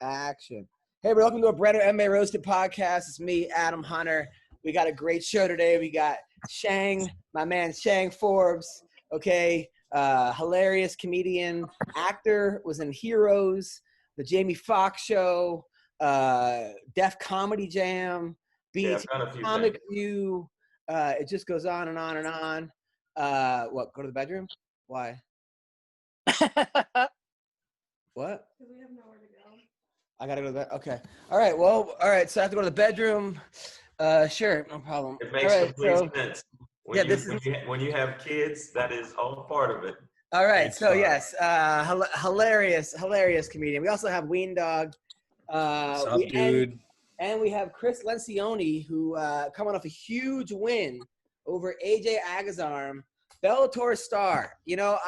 Action. Hey, welcome to a brand new MMA Roasted podcast. It's me, Adam Hunter. We got a great show today. We got Shang, my man Shang Forbes. Okay, hilarious comedian, actor, was in Heroes, the Jamie Foxx Show, Def Comedy Jam, BET Comic View. It just goes on and on and on. What? Go to the bedroom? Why? What? Because we have nowhere to go. I gotta go to bed. Okay. All right. Well, all right. So I have to go to the bedroom. Sure, no problem. It makes complete sense. When you have kids, that is all part of it. All right. So yes, hilarious comedian. We also have Ween Dog. What's up, dude? And we have Cris Lencioni, who coming off a huge win over AJ Agazarm, Bellator star. You know,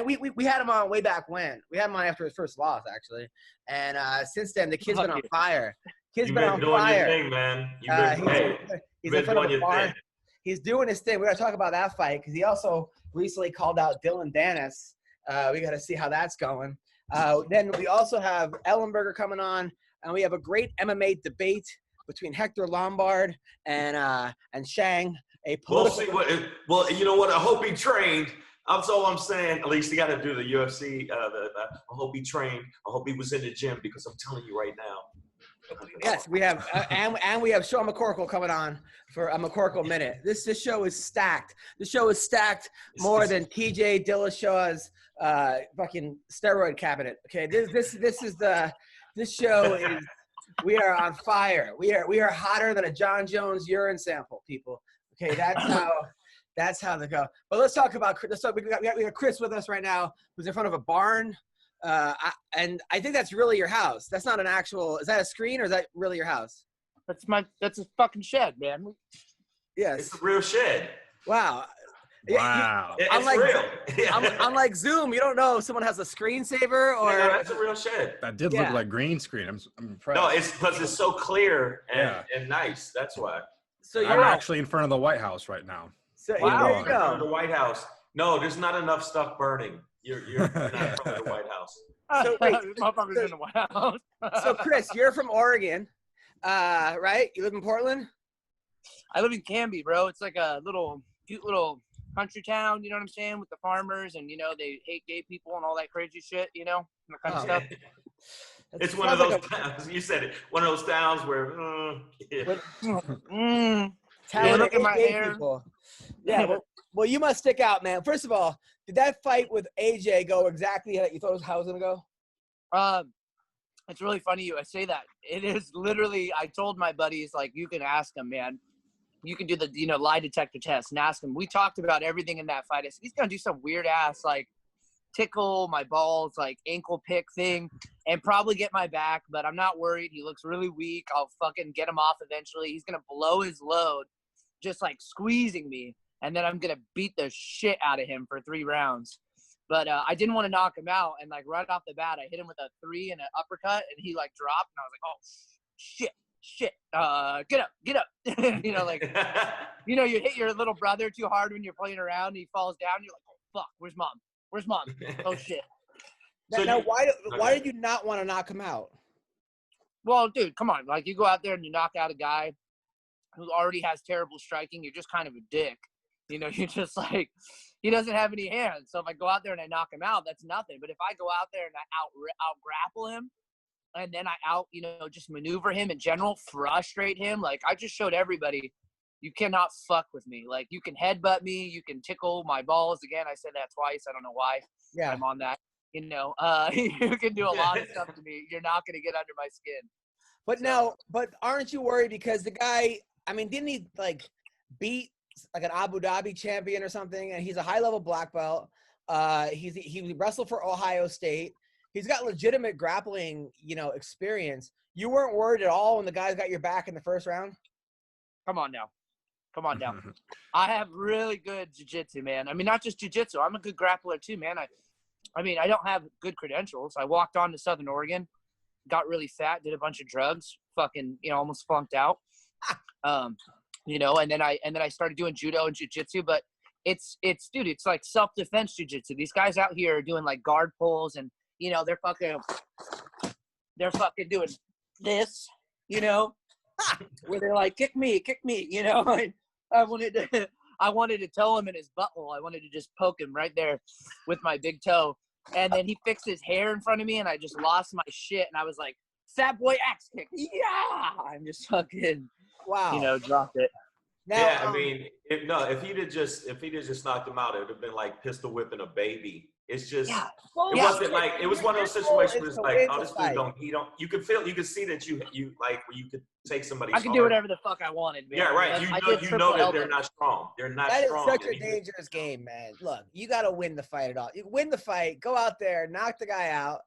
we had him on way back when. We had him on after his first loss, actually. And since then, the kid's been on fire. You've been doing your thing, man. He's in front of the bar. He's doing his thing. We're going to talk about that fight because he also recently called out Dylan Dennis. We got to see how that's going. Then we also have Ellenberger coming on, and we have a great MMA debate between Hector Lombard and Shang. We'll see well, you know what? I hope he trained. That's all I'm saying. At least he got to do the UFC. I hope he trained. I hope he was in the gym because I'm telling you right now. Yes, we have, and we have Sean McCorkle coming on for a McCorkle Minute. This show is stacked. The show is stacked more than TJ Dillashaw's fucking steroid cabinet. Okay, this show is. We are on fire. We are hotter than a John Jones urine sample, people. Okay, that's how they go. But let's talk about. We got Cris with us right now, who's in front of a barn. And I think that's really your house. That's not an actual. Is that a screen or is that really your house? That's a fucking shed, man. Yes, it's a real shed. Wow. Wow. It's real. Unlike Zoom, you don't know if someone has a screensaver or. Yeah, that's a real shed. That did look like green screen. I'm impressed. No, it's because it's so clear and nice. That's why. So I'm actually in front of the White House right now. So there you go. In front of the White House. No, there's not enough stuff burning. You're not in front of the White House. So wait, motherfuckers in the White House. So Cris, you're from Oregon, right? You live in Portland? I live in Canby, bro. It's like a cute little country town, you know what I'm saying, with the farmers, and they hate gay people and all that crazy shit, that kind of stuff. It's one of those towns. You said it. One of those towns where. Look at my hair. People. Yeah. Well, you must stick out, man. First of all, did that fight with AJ go exactly how you thought it was going to go? It's really funny you say that. It is literally. I told my buddies, like, you can ask him, man. You can do the lie detector test and ask him. We talked about everything in that fight. I said he's gonna do some weird ass like tickle my balls, like ankle pick thing, and probably get my back. But I'm not worried. He looks really weak. I'll fucking get him off eventually. He's gonna blow his load, just like squeezing me, and then I'm gonna beat the shit out of him for 3 rounds. But I didn't want to knock him out, and like right off the bat, I hit him with a 3 and an uppercut, and he like dropped, and I was like, oh shit. Get up. You hit your little brother too hard when you're playing around and he falls down. You're like, oh, fuck, where's mom? Oh, shit. Now, why did you not want to knock him out? Well, dude, come on. Like, you go out there and you knock out a guy who already has terrible striking. You're just kind of a dick. You're just like, he doesn't have any hands. So if I go out there and I knock him out, that's nothing. But if I go out there and I out grapple him, and then I just maneuver him in general, frustrate him. Like, I just showed everybody, you cannot fuck with me. Like, you can headbutt me. You can tickle my balls. Again, I said that twice. I don't know why. Yeah. I'm on that. You can do a lot of stuff to me. You're not going to get under my skin. But aren't you worried because the guy, didn't he, like, beat, like, an Abu Dhabi champion or something? And he's a high-level black belt. He wrestled for Ohio State. He's got legitimate grappling, experience. You weren't worried at all when the guys got your back in the first round? Come on now. I have really good jiu-jitsu, man. Not just jiu-jitsu. I'm a good grappler too, man. I don't have good credentials. I walked on to Southern Oregon, got really fat, did a bunch of drugs, fucking, almost flunked out. And then I started doing judo and jiu-jitsu, but it's like self-defense jiu-jitsu. These guys out here are doing like guard pulls and they're fucking, they're fucking doing this, you know, where they're like, kick me, you know. I wanted to toe him in his butthole. I wanted to just poke him right there with my big toe. And then he fixed his hair in front of me, and I just lost my shit. And I was like, Fat Boy axe kick. Yeah. I'm just fucking, Wow. you know, dropped it. Now, yeah, I mean, if he'd have just knocked him out, it would have been like pistol whipping a baby. It's just, Yeah. it wasn't like, it was one of those situations where it's like, oh, this dude you could see that you like, where you could take somebody's I could do whatever the fuck I wanted, man. Yeah, right. You know that they're not strong. They're not strong. That is such a dangerous game, man. Look, you got to win the fight at all. You win the fight, go out there, knock the guy out.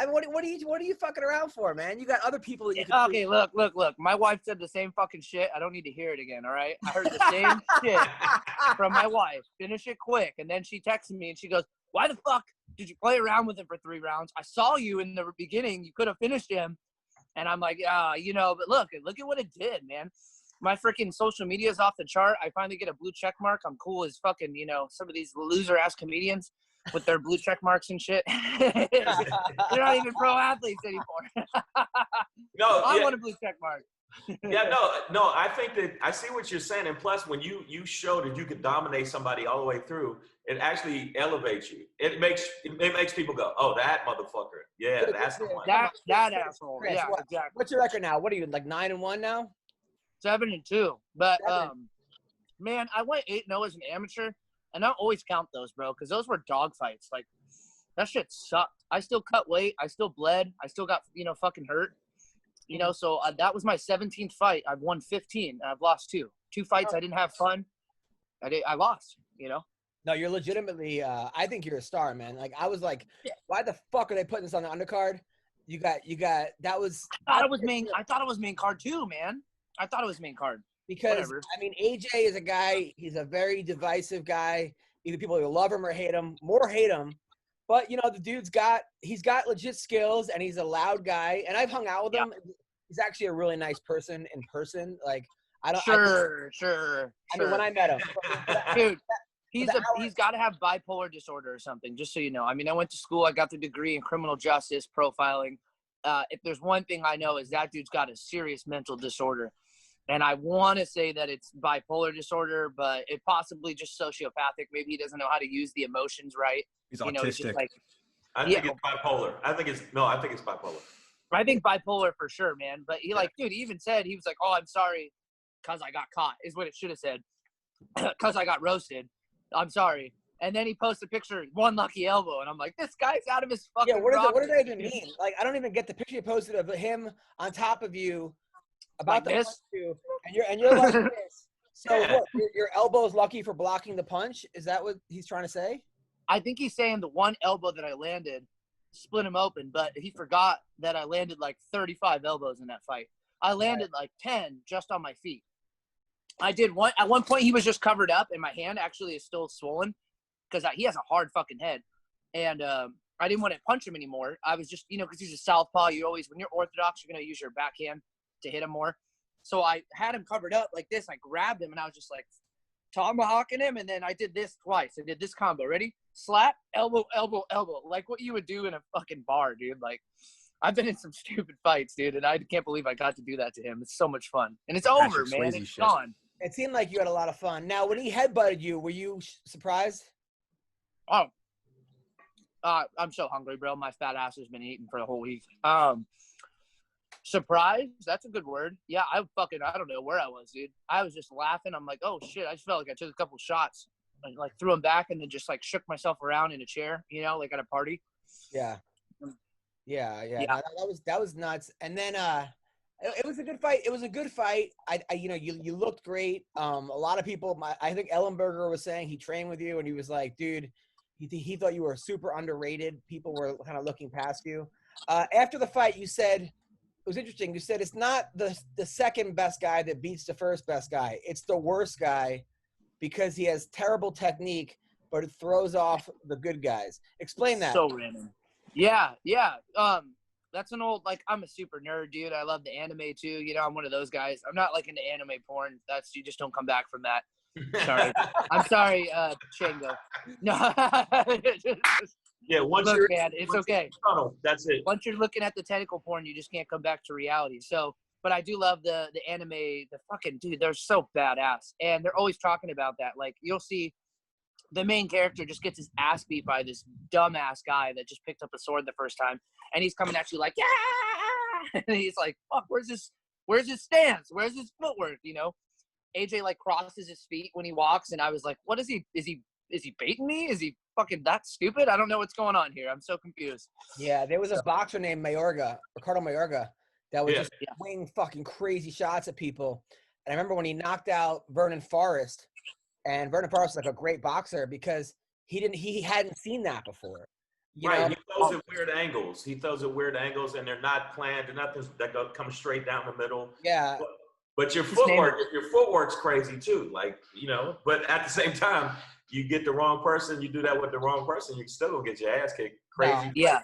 I mean, what are you fucking around for, man? You got other people that you can Okay, look. My wife said the same fucking shit. I don't need to hear it again, all right? I heard the same shit from my wife. Finish it quick. And then she texted me and she goes, why the fuck did you play around with him for 3 rounds? I saw you in the beginning. You could have finished him. And I'm like, you know, but look at what it did, man. My freaking social media is off the chart. I finally get a blue check mark. I'm cool as fucking, you know, some of these loser-ass comedians with their blue check marks and shit. They're not even pro athletes anymore. No, I want a blue check mark. Yeah, no, I think that I see what you're saying. And plus, when you show that you could dominate somebody all the way through, it actually elevates you. It makes people go, oh, that motherfucker. Yeah, that's the one. That asshole. Chris, Yeah, exactly. What's your record now? What are you, like 9-1 now? 7-2. But, man, I went 8-0 as an amateur. And I don't always count those, bro, because those were dog fights. Like, that shit sucked. I still cut weight. I still bled. I still got, you know, fucking hurt. You know, so that was my 17th fight. I've won 15. And I've lost 2. 2 fights I didn't have fun. I lost, you know. No, you're legitimately, I think you're a star, man. Like, I was like, why the fuck are they putting this on the undercard? That was. I thought it was main card too, man. I thought it was main card. Because, whatever. I mean, AJ is a guy, he's a very divisive guy. Either people either love him or hate him, more hate him. But, you know, the dude's he's got legit skills, and he's a loud guy. And I've hung out with him. He's actually a really nice person in person. Like, I don't. Sure. I mean, when I met him. Dude, he's got to have bipolar disorder or something, just so you know. I mean, I went to school. I got the degree in criminal justice profiling. If there's one thing I know is that dude's got a serious mental disorder. And I want to say that it's bipolar disorder, but it possibly just sociopathic. Maybe he doesn't know how to use the emotions right. He's autistic. Know, it's just like, I think it's bipolar. I think it's bipolar. I think bipolar for sure, man. But he dude, he even said, he was like, oh, I'm sorry because I got caught is what it should have said. Because I got roasted. I'm sorry. And then he posts a picture, one lucky elbow. And I'm like, this guy's out of his fucking what does that even mean? Like, I don't even get the picture you posted of him on top of you. About like the punch and you're like this. So what, your elbow's lucky for blocking the punch? Is that what he's trying to say? I think he's saying the one elbow that I landed split him open, but he forgot that I landed like 35 elbows in that fight. I landed like 10 just on my feet. I did one at one point. He was just covered up, and my hand actually is still swollen because he has a hard fucking head, and I didn't want to punch him anymore. I was just, you know, because he's a southpaw. You always, when you're orthodox, you're gonna use your backhand to hit him more. So I had him covered up like this. I grabbed him and I was just like tomahawking him. And then I did this twice. I did this combo. Ready? Slap, elbow, elbow, elbow. Like what you would do in a fucking bar, dude. Like I've been in some stupid fights, dude. And I can't believe I got to do that to him. It's so much fun. And it's over, man. It's gone. It seemed like you had a lot of fun. Now, when he headbutted you, were you surprised? Oh, I'm so hungry, bro. My fat ass has been eating for the whole week. Surprised? That's a good word. Yeah, I don't know where I was, dude. I was just laughing. I'm like, oh shit! I just felt like I took a couple shots and like threw them back, and then just like shook myself around in a chair, you know, like at a party. Yeah. That was nuts. And then it was a good fight. It was a good fight. You looked great. A lot of people. I think Ellenberger was saying he trained with you, and he was like, dude, he thought you were super underrated. People were kind of looking past you. After the fight, you said. It was interesting. You said it's not the second best guy that beats the first best guy. It's the worst guy because he has terrible technique, but it throws off the good guys. Explain that. So random. Yeah. That's an old, like, I'm a super nerd, dude. I love the anime too. You know, I'm one of those guys. I'm not like into anime porn. You just don't come back from that. Sorry. I'm sorry, Shango. No. Yeah, Look, man, it's okay. Tunnel, that's it. Once you're looking at the tentacle porn, you just can't come back to reality. So, but I do love the anime. The fucking dude, they're so badass, and they're always talking about that. Like you'll see, the main character just gets his ass beat by this dumbass guy that just picked up a sword the first time, and he's coming at you like, yeah, and he's like, fuck, where's his stance? Where's his footwork? You know, AJ like crosses his feet when he walks, and I was like, what is he? Is he baiting me? Is he fucking that stupid? I don't know what's going on here. I'm so confused. Yeah, there was a boxer named Ricardo Mayorga, that was just swing fucking crazy shots at people. And I remember when he knocked out Vernon Forrest, and Vernon Forrest was like a great boxer because he hadn't seen that before. You know? He throws at weird angles. And they're not planned. They're nothing that comes straight down the middle. Yeah. But your footwork's crazy too. Like, you know, but at the same time, you get the wrong person, you do that with the wrong person, you still gonna get your ass kicked. Crazy. Yeah.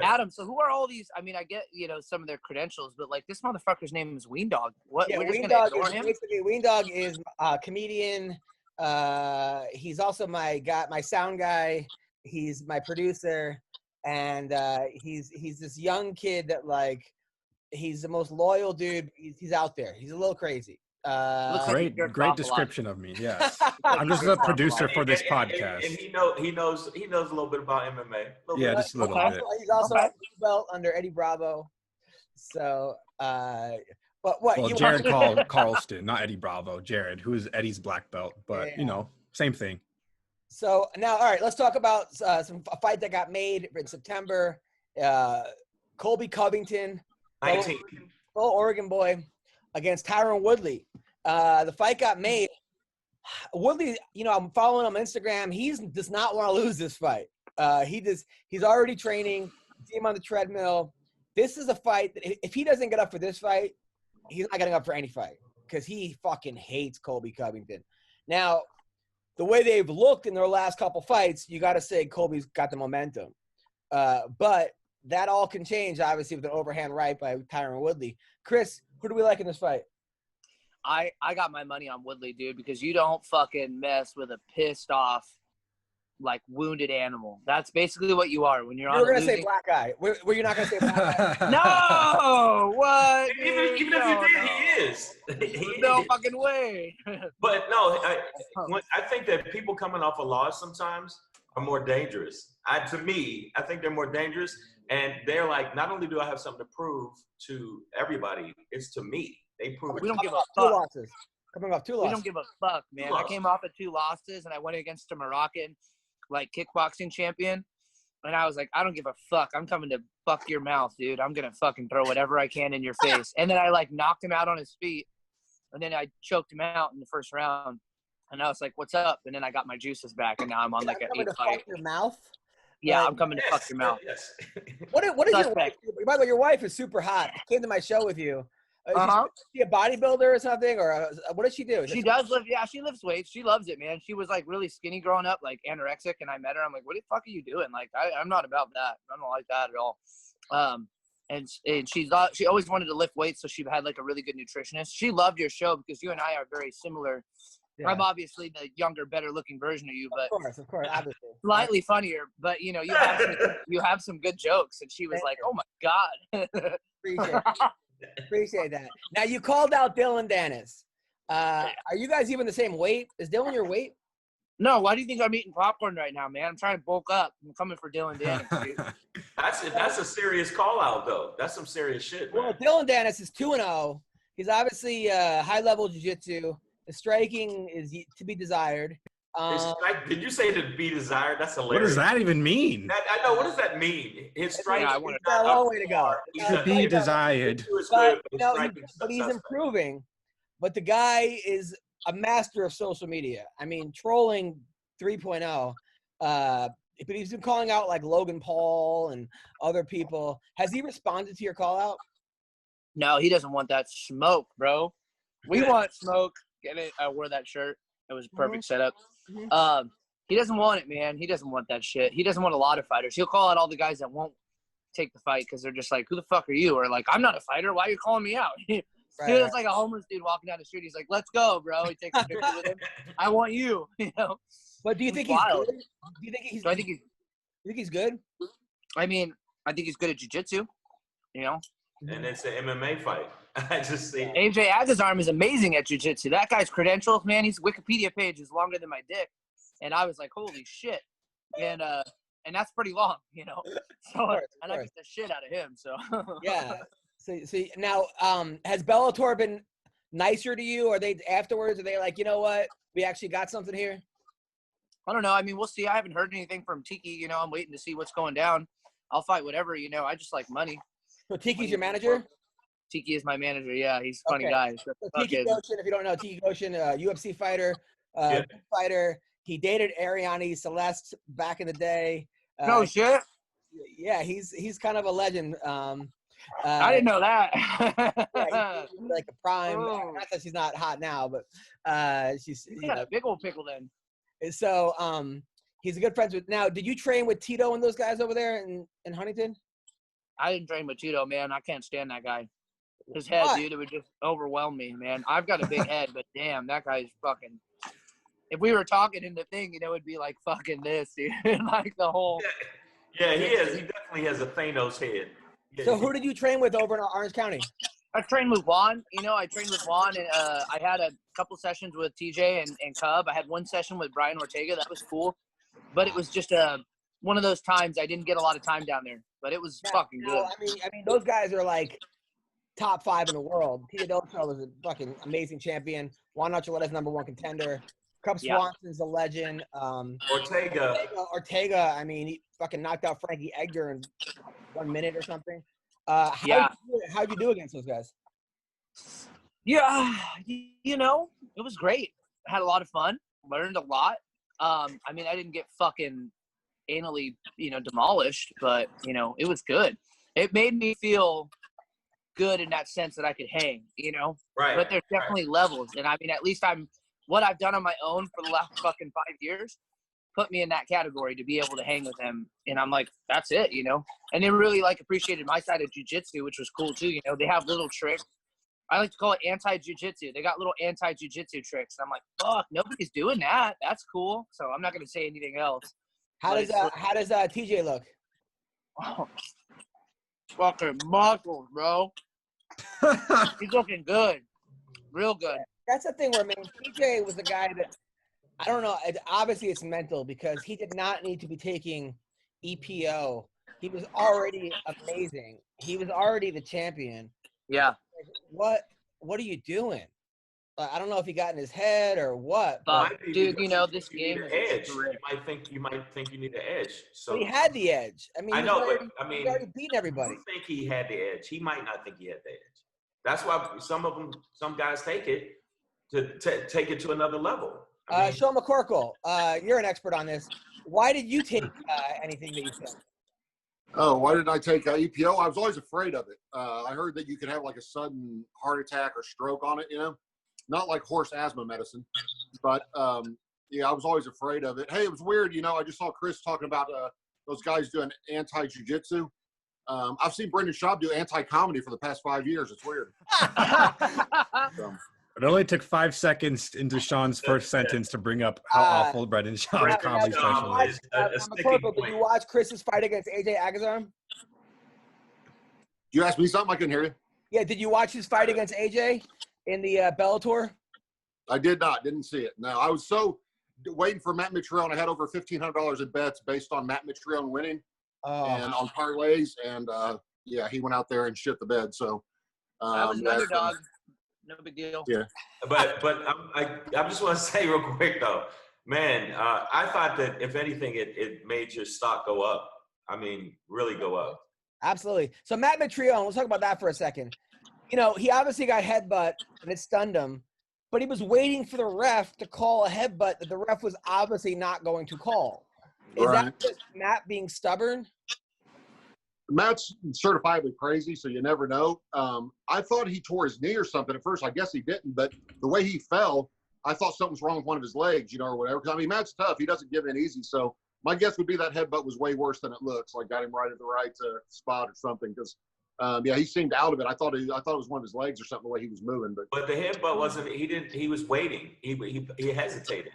Adam, so who are all these? I mean, I get, you know, some of their credentials, but like this motherfucker's name is Weendog. What? Yeah, we're just gonna ignore him? Weendog is a comedian. He's also my sound guy. He's my producer, and he's this young kid that like he's the most loyal dude. He's out there. He's a little crazy. Great description of me. Yes, I'm just a producer for this podcast. And he knows a little bit about MMA. Just a little bit. He's also a belt under Eddie Bravo. So, but what? Well, Jared Carlston, not Eddie Bravo. Jared, who is Eddie's black belt, but you know, same thing. So now, all right, let's talk about a fight that got made in September. Colby Covington, 19. full Oregon boy, against Tyron Woodley. The fight got made. Woodley, you know, I'm following him on Instagram. He does not want to lose this fight. He's already training. See him on the treadmill. This is a fight that if he doesn't get up for this fight, he's not getting up for any fight because he fucking hates Colby Covington. Now, the way they've looked in their last couple fights, you got to say Colby's got the momentum. But that all can change, obviously, with an overhand right by Tyron Woodley. Chris, who do we like in this fight? I got my money on Woodley, dude, because you don't fucking mess with a pissed off, like, wounded animal. That's basically what you are when you're on. We're gonna say black guy. Were you not gonna say black guy? No, what? Even if you did, he is. No fucking way. But no, I think that people coming off a loss sometimes are more dangerous. To me, I think they're more dangerous, and they're like, not only do I have something to prove to everybody, it's to me. They prove it. We don't give a fuck. Coming off two losses. We don't give a fuck, man. I came off of 2 losses, and I went against a Moroccan, like, kickboxing champion. And I was like, I don't give a fuck. I'm coming to fuck your mouth, dude. I'm going to fucking throw whatever I can in your face. And then I, like, knocked him out on his feet. And then I choked him out in the first round. And I was like, what's up? And then I got my juices back, and now I'm on, like, an 8 fight. Fuck your mouth? Yeah, I'm coming to fuck your mouth. Yes. What is your wife? By the way, your wife is super hot. She came to my show with you. Is she a bodybuilder or something? Or what does she do? She lifts weights. She loves it, man. She was like really skinny growing up, like anorexic, and I met her. I'm like, what the fuck are you doing? Like, I'm not about that. I don't like that at all. And she always wanted to lift weights, so she had like a really good nutritionist. She loved your show because you and I are very similar. Yeah. I'm obviously the younger, better looking version of you, but of course, obviously. Slightly funnier, but you know, you have some good jokes. And she was like, oh my God. Appreciate that. Now, you called out Dylan Dennis. Are you guys even the same weight? Is Dylan your weight? No. Why do you think I'm eating popcorn right now, man? I'm trying to bulk up. I'm coming for Dylan Dennis, dude. That's a serious call out, though. That's some serious shit, man. Well, Dylan Dennis is 2-0. He's obviously high-level jiu-jitsu. The striking is to be desired. Did you say to be desired? That's hilarious. What does that even mean? I know. What does that mean? His striking is a long way to go. To be desired. But he's improving. But the guy is a master of social media. I mean, trolling 3.0. But he's been calling out like Logan Paul and other people. Has he responded to your call out? No, he doesn't want that smoke, bro. We want smoke. Get it? I wore that shirt. It was a perfect setup. He doesn't want it, man. He doesn't want that shit. He doesn't want a lot of fighters. He'll call out all the guys that won't take the fight because they're just like, who the fuck are you? Or like, I'm not a fighter. Why are you calling me out? It's like a homeless dude walking down the street. He's like, let's go, bro. He takes a picture with him. I want you, you know. But do you think he's good? Do you think he's You think he's good? I mean, I think he's good at jiu-jitsu, you know. And it's an MMA fight. I just see. AJ Agazarm is amazing at jiu-jitsu. That guy's credentials, man, his Wikipedia page is longer than my dick. And I was like, holy shit. And that's pretty long, you know. So course. I beat the shit out of him. So Yeah. So now, has Bellator been nicer to you? Are they afterwards? Are they like, you know what? We actually got something here? I don't know. I mean, we'll see. I haven't heard anything from Tiki. You know, I'm waiting to see what's going down. I'll fight whatever, you know. I just like money. So Tiki's your manager? Tiki is my manager. Yeah, he's a funny guy. So Tiki Goshen, if you don't know, Tiki Goshen, UFC fighter, fighter. He dated Ariane Celeste back in the day. No shit. Yeah, he's kind of a legend. I didn't know that. Yeah, he's like a prime. Not that she's not hot now, but she's a big old pickle then. So he's a good friend with. Now, did you train with Tito and those guys over there in Huntington? I didn't train with Tito, man. I can't stand that guy. His head, dude, it would just overwhelm me, man. I've got a big head, but damn, that guy's fucking. If we were talking in the thing, you know, it'd be like fucking this, dude. Like the whole. Yeah, he is. He definitely has a Thanos head. Yeah. So who did you train with over in Orange County? I trained with Juan. You know, I trained with Juan, and I had a couple sessions with TJ and Cub. I had one session with Brian Ortega. That was cool. But it was just one of those times I didn't get a lot of time down there. But it was fucking good. I mean, those guys are like top 5 in the world. Tito Deltro was a fucking amazing champion. Juan Archuleta's #1 contender. Cub Swanson's a legend. Ortega, I mean, he fucking knocked out Frankie Edgar in 1 minute or something. How'd you do against those guys? Yeah, you know, it was great. I had a lot of fun. Learned a lot. I mean, I didn't get fucking anally, you know, demolished, but, you know, it was good. It made me feel good in that sense that I could hang, you know? Right. But there's definitely levels. And, I mean, at least what I've done on my own for the last fucking 5 years put me in that category to be able to hang with them. And I'm like, that's it, you know? And they really, like, appreciated my side of jiu-jitsu, which was cool, too. You know, they have little tricks. I like to call it anti-jiu-jitsu. They got little anti-jiu-jitsu tricks. And I'm like, fuck, nobody's doing that. That's cool. So I'm not going to say anything else. How does TJ look? Oh, fucking muscles, bro. He's looking good. Real good. That's the thing where, man, TJ was a guy that, I don't know, obviously it's mental because he did not need to be taking EPO. He was already amazing. He was already the champion. Yeah. What are you doing? I don't know if he got in his head or what. But dude, you know, this game is edge. You might think you need the edge. So he had the edge. I mean, I know, but I mean, he already beat everybody. I think he had the edge. He might not think he had the edge. That's why some guys take it to take it to another level. Sean McCorkle, you're an expert on this. Why did you take anything that you said? Oh, why didn't I take EPO? I was always afraid of it. I heard that you could have like a sudden heart attack or stroke on it, you know? Not like horse asthma medicine, but yeah, I was always afraid of it. Hey, it was weird, you know, I just saw Chris talking about those guys doing anti-jiu-jitsu. I've seen Brendan Schaub do anti-comedy for the past 5 years. It's weird. It only took 5 seconds into Sean's first sentence to bring up how awful Brendan Schaub's comedy special is. Did you watch Chris's fight against AJ Agazarm? You asked me something? I couldn't hear you. Yeah, did you watch his fight against AJ in the Bellator? I did not. Didn't see it. No, I was so waiting for Matt Mitrione. I had over $1,500 in bets based on Matt Mitrione winning and on parlays. And, yeah, he went out there and shit the bed. So I was an underdog. No big deal. Yeah. But I just want to say real quick, though, man, I thought that if anything, it made your stock go up. I mean, really go up. Absolutely. So Matt Mitrione, let's talk about that for a second. You know, he obviously got headbutt and it stunned him, but he was waiting for the ref to call a headbutt that the ref was obviously not going to call. Is that just Matt being stubborn? Matt's certifiably crazy, so you never know. I thought he tore his knee or something at first. I guess he didn't, but the way he fell, I thought something was wrong with one of his legs, you know, or whatever. Because, I mean, Matt's tough. He doesn't give in easy. So my guess would be that headbutt was way worse than it looks. Like, got him right at the right spot or something. Because, yeah, he seemed out of it. I thought it was one of his legs or something, the way he was moving. But the headbutt wasn't. He was waiting. He hesitated.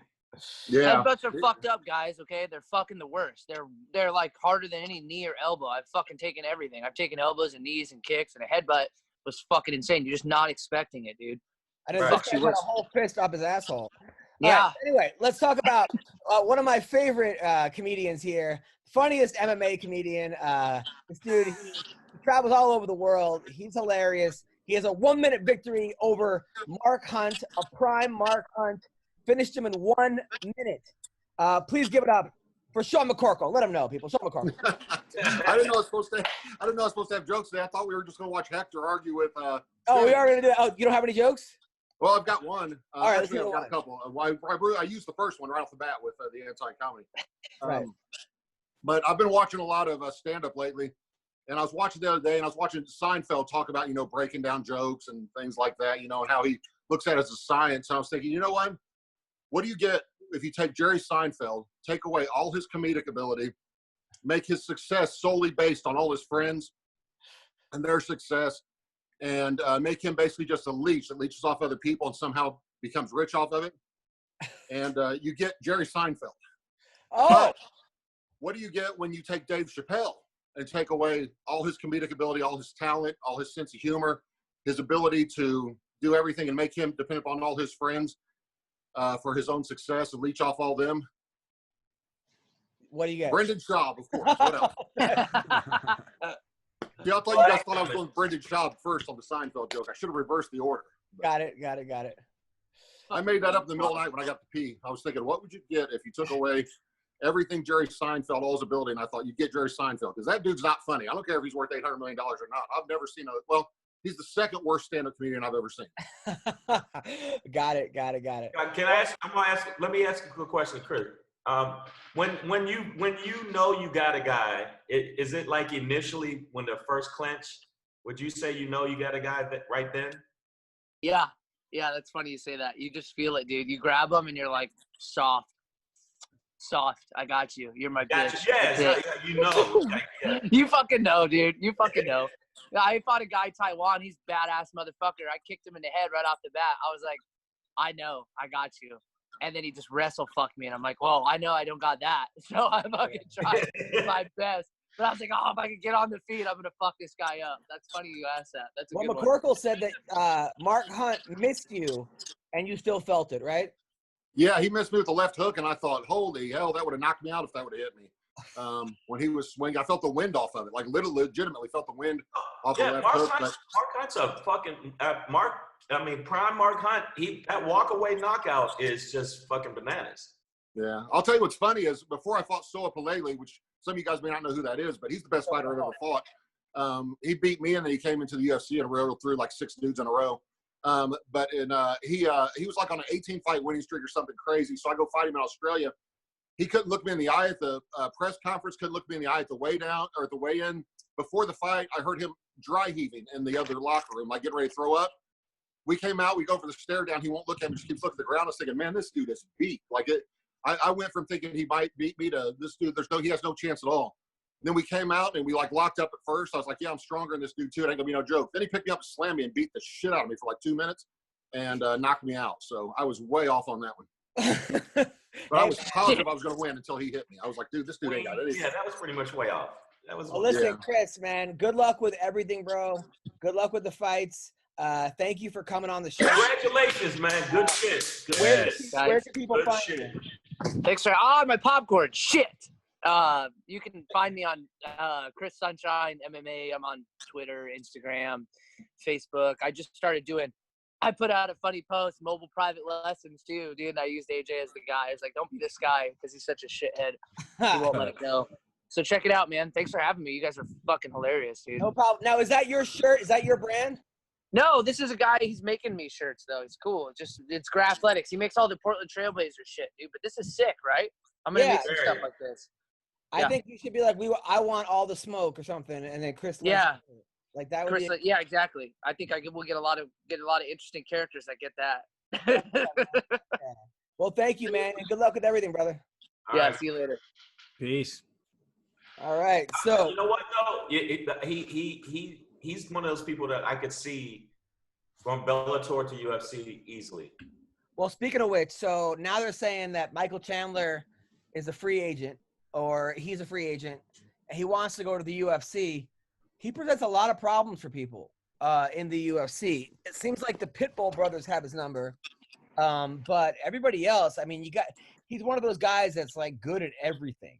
Yeah. Headbutts are fucked up, guys. Okay, they're fucking the worst. They're like harder than any knee or elbow. I've fucking taken everything. I've taken elbows and knees and kicks, and a headbutt was fucking insane. You're just not expecting it, dude. I didn't Right. this guy got a whole fist up his asshole. Yeah. All right, anyway, let's talk about one of my favorite comedians here, funniest MMA comedian. This dude, he travels all over the world. He's hilarious. He has a 1-minute victory over Mark Hunt, a prime Mark Hunt. Finished him in 1 minute. Please give it up for Sean McCorkle. Let him know, people. Sean McCorkle. I didn't know I was supposed to have jokes today. I thought we were just going to watch Hector argue with. Oh, we are going to do that. Oh, you don't have any jokes? Well, I've got one. All right, actually, I've got a couple. I used the first one right off the bat with the anti-comedy. Right. But I've been watching a lot of stand-up lately, and I was watching the other day, and I was watching Seinfeld talk about, breaking down jokes and things like that, and how he looks at it as a science. And I was thinking, you know what? What do you get if you take Jerry Seinfeld, take away all his comedic ability, make his success solely based on all his friends and their success, and make him basically just a leech that leeches off other people and somehow becomes rich off of it? And you get Jerry Seinfeld. Oh. But what do you get when you take Dave Chappelle and take away all his comedic ability, all his talent, all his sense of humor, his ability to do everything and make him depend upon all his friends for his own success and leech off all them? What do you get? Brendan Schaub, of course. What else? Yeah, I thought you guys thought I was going Brendan Schaub first on the Seinfeld joke. I should have reversed the order. Got it. I made that up in the middle of the night when I got to pee. I was thinking, what would you get if you took away everything Jerry Seinfeld, all his ability? And I thought, you'd get Jerry Seinfeld, because that dude's not funny. I don't care if he's worth $800 million or not. I've never seen he's the second worst stand-up comedian I've ever seen. Got it. Can I ask? Let me ask you a question, Chris. When you know you got a guy, is it like initially when the first clinch? Would you say you got a guy right then? Yeah, that's funny you say that. You just feel it, dude. You grab them and you're like, soft. I got you. You're my bitch. Yeah, you know. Yeah. You fucking know, dude. You fucking know. I fought a guy in Taiwan. He's a badass motherfucker. I kicked him in the head right off the bat. I was like, I know. I got you. And then he just wrestle fucked me. And I'm like, whoa, I know I don't got that. So I fucking tried my best. But I was like, oh, if I could get on the feet, I'm going to fuck this guy up. That's funny you asked that. That's a good one. McCorkle said that Mark Hunt missed you and you still felt it, right? Yeah, he missed me with the left hook, and I thought, holy hell, that would have knocked me out if that would have hit me. When he was swinging, I felt the wind off of it. Like, legitimately felt the wind off the left hook. Mark Hunt's a fucking prime Mark Hunt. That walk-away knockout is just fucking bananas. Yeah. I'll tell you what's funny is before I fought Soa Palele, which some of you guys may not know who that is, but he's the best fighter I've ever fought. He beat me, and then he came into the UFC and rode through like 6 dudes in a row. He was like on an 18-fight winning streak or something crazy. So I go fight him in Australia. He couldn't look me in the eye at the press conference, couldn't look me in the eye at the weigh-down or at the weigh-in. Before the fight, I heard him dry heaving in the other locker room, like getting ready to throw up. We came out, we go for the stare down. He won't look at me, just keeps looking at the ground. I was thinking, man, this dude is beat. I went from thinking he might beat me to this dude, he has no chance at all. And then we came out and we locked up at first. I was like, yeah, I'm stronger than this dude too. It ain't gonna be no joke. Then he picked me up and slammed me and beat the shit out of me for like 2 minutes and knocked me out. So I was way off on that one. But I was positive I was going to win until he hit me. I was like, dude, this dude ain't got it. Yeah, that was pretty much way off. That was. Well, listen, Chris, man, good luck with everything, bro. Good luck with the fights. Thank you for coming on the show. Congratulations, man. Good shit. Where can people find you? Thanks for my popcorn. Shit. You can find me on Cris Sunshine MMA. I'm on Twitter, Instagram, Facebook. I put out a funny post, mobile private lessons too, dude. And I used AJ as the guy. I was like, don't be this guy because he's such a shithead. He won't let it go. So check it out, man. Thanks for having me. You guys are fucking hilarious, dude. No problem. Now, is that your shirt? Is that your brand? No, this is a guy. He's making me shirts though. It's cool. It's Graphletics. He makes all the Portland Trailblazer shit, dude. But this is sick, right? I'm gonna make some stuff like this. I think you should be like, I want all the smoke or something, and then Chris. Yeah. Like that would be. Yeah, exactly. I think we'll get a lot of interesting characters that get that. Yeah. Well, thank you, man, and good luck with everything, brother. All right. See you later. Peace. All right. So you know what though? He's one of those people that I could see from Bellator to UFC easily. Well, speaking of which, so now they're saying that Michael Chandler is a free agent, or he's a free agent, and he wants to go to the UFC. He presents a lot of problems for people in the UFC. It seems like the Pitbull brothers have his number, but everybody else, I mean, he's one of those guys that's like good at everything.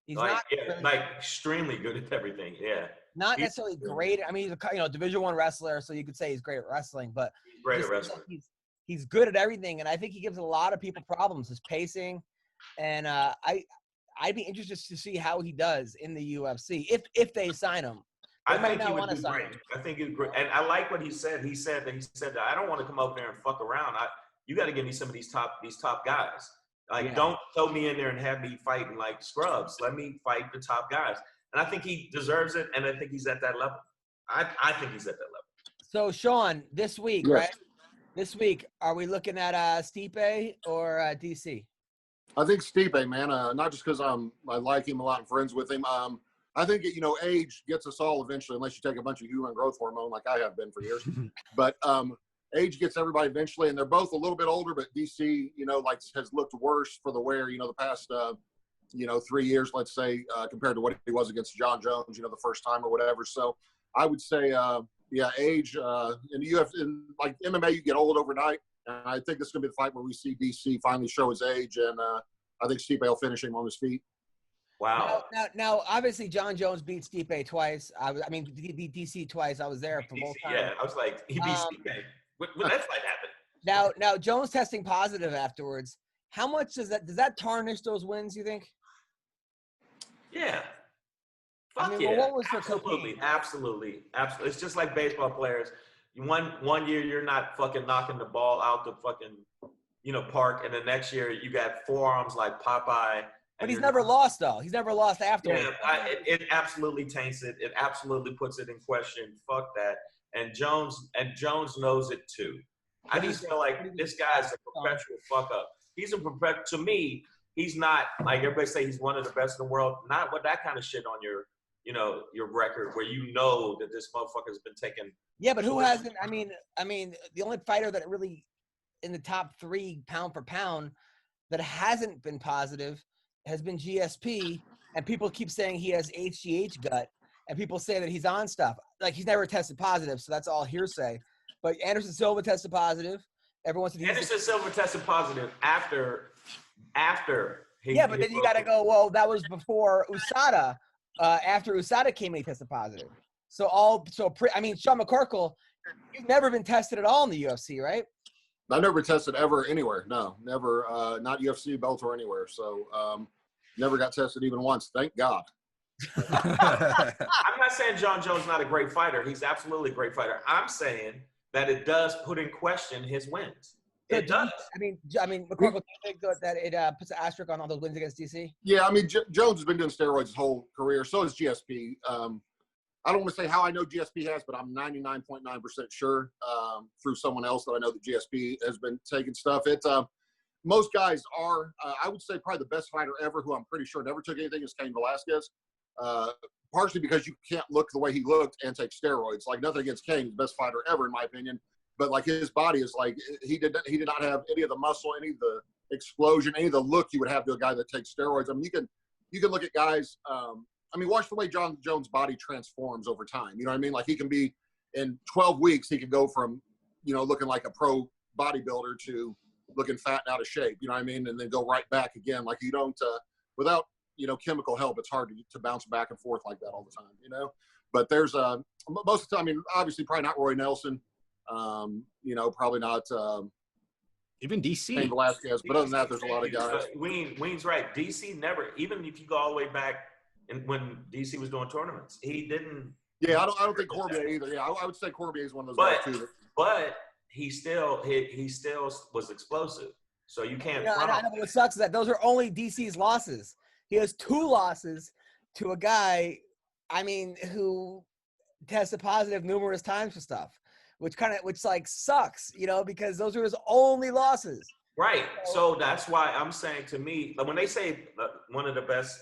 He's Like, not yeah, really, like extremely good at everything. Yeah. not He's necessarily great. I mean, he's a Division I wrestler, so you could say he's great at wrestling, but great just at seems like wrestling. he's good at everything, and I think he gives a lot of people problems. His pacing, and I'd be interested to see how he does in the UFC if they sign him. They I might think he not would want to do sign great. him. I think he's great, and I like what he said. He said that I don't want to come over there and fuck around. You got to give me some of these top guys. Like, Yeah. don't throw me in there and have me fighting like scrubs. Let me fight the top guys, and I think he deserves it. And I think he's at that level. I think he's at that level. So Sean, this week, Yes. right? This week, are we looking at Stipe or DC? I think Stipe, man, not just because I like him a lot and friends with him. I think, age gets us all eventually, unless you take a bunch of human growth hormone like I have been for years. But age gets everybody eventually, and they're both a little bit older, but DC, has looked worse for the wear, the past, 3 years, let's say, compared to what he was against John Jones, the first time or whatever. So I would say, age, in the UFC, in like MMA, you get old overnight. And I think this is going to be the fight where we see DC finally show his age, and I think Stipe will finish him on his feet. Wow. Now, obviously, John Jones beat Stipe twice. He beat DC twice. I was there for both times. Yeah, I was like, he beat Stipe. When that fight happened. Now Jones testing positive afterwards. How much does that tarnish those wins, you think? Yeah. Fuck I mean, yeah. well, what was for absolutely, cocaine? absolutely. It's just like baseball players. One year you're not fucking knocking the ball out the fucking park, and the next year you got forearms like Popeye. But he's never lost though. He's never lost afterwards. Yeah, it absolutely taints it. It absolutely puts it in question. Fuck that. And Jones knows it too. I just feel like this guy's a perpetual fuck up. He's a perpetual. To me, he's not like everybody say he's one of the best in the world. Not with that kind of shit on your record where that this motherfucker's been taking. Yeah, but who hasn't? I mean, the only fighter that really in the top 3 pound for pound that hasn't been positive has been GSP, and people keep saying he has HGH gut, and people say that he's on stuff. Like, he's never tested positive, so that's all hearsay. But Anderson Silva tested positive. Everyone said Anderson Silva tested positive after he. Yeah, but then you got to go, well, that was before USADA. After USADA came in, he tested positive. Sean McCorkle, you've never been tested at all in the UFC, right? I never tested ever anywhere. No, never. Not UFC, Bellator, anywhere. So never got tested even once. Thank God. I'm not saying John Jones not a great fighter. He's absolutely a great fighter. I'm saying that it does put in question his wins. It does. I mean, McCorkle, do you think that it puts an asterisk on all those wins against DC? Yeah, I mean, Jones has been doing steroids his whole career. So has GSP. I don't want to say how I know GSP has, but I'm 99.9% sure through someone else that I know that GSP has been taking stuff. Most guys are, I would say, probably the best fighter ever, who I'm pretty sure never took anything, is Cain Velasquez. Partially because you can't look the way he looked and take steroids. Like, nothing against Cain, he's the best fighter ever, in my opinion. But like, his body is like, he did not have any of the muscle, any of the explosion, any of the look you would have to a guy that takes steroids. I mean, you can look at guys. Watch the way John Jones' body transforms over time. You know what I mean? Like, he can be, in 12 weeks, he can go from, looking like a pro bodybuilder to looking fat and out of shape. You know what I mean? And then go right back again. Like, you don't, without, chemical help, it's hard to bounce back and forth like that all the time, But there's, most of the time, I mean, obviously probably not Roy Nelson. Probably not even DC. Cain Velasquez. But other than that, there's a lot of guys. Ween's right. DC never, even if you go all the way back, and when DC was doing tournaments, he didn't. Yeah, I don't think Cormier either. Yeah, I would say Cormier is one of those guys too. But he still was explosive. So you can't. I know what sucks is that those are only DC's losses. He has 2 losses to a guy, who tested positive numerous times for stuff, which sucks, because those are his only losses. Right. So that's why I'm saying, to me, when they say one of the best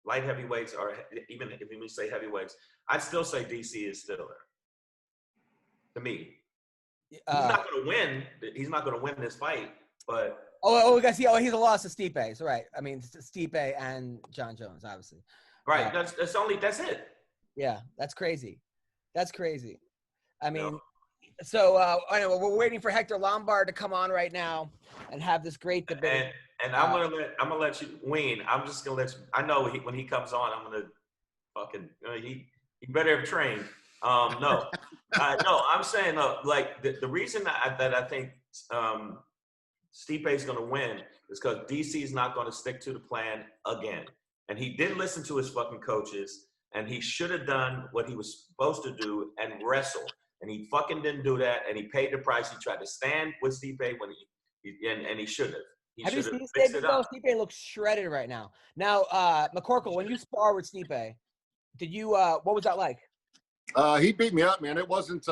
light heavyweights, or even if we say heavyweights, I'd still say DC is still there. To me. He's not going to win. He's not going to win this fight, but. Oh, we got to see. Oh, he's a loss to Stipe. So right. I mean, Stipe and John Jones, obviously. Right. That's it. Yeah, that's crazy. That's crazy. I mean, so I know we're waiting for Hector Lombard to come on right now and have this great debate. And I'm gonna let you, Wayne. I'm just gonna let you. I know when he comes on, I'm gonna fucking he better have trained. No, I'm saying like the reason that I think Stipe is going to win is because DC is not going to stick to the plan again. And he didn't listen to his fucking coaches, and he should have done what he was supposed to do and wrestle. And he fucking didn't do that, and he paid the price. He tried to stand with Stipe when he should have. Have you seen Stipe? Stipe looks shredded right now. Now, McCorkle, when you spar with Stipe, did you? What was that like? He beat me up, man. It wasn't.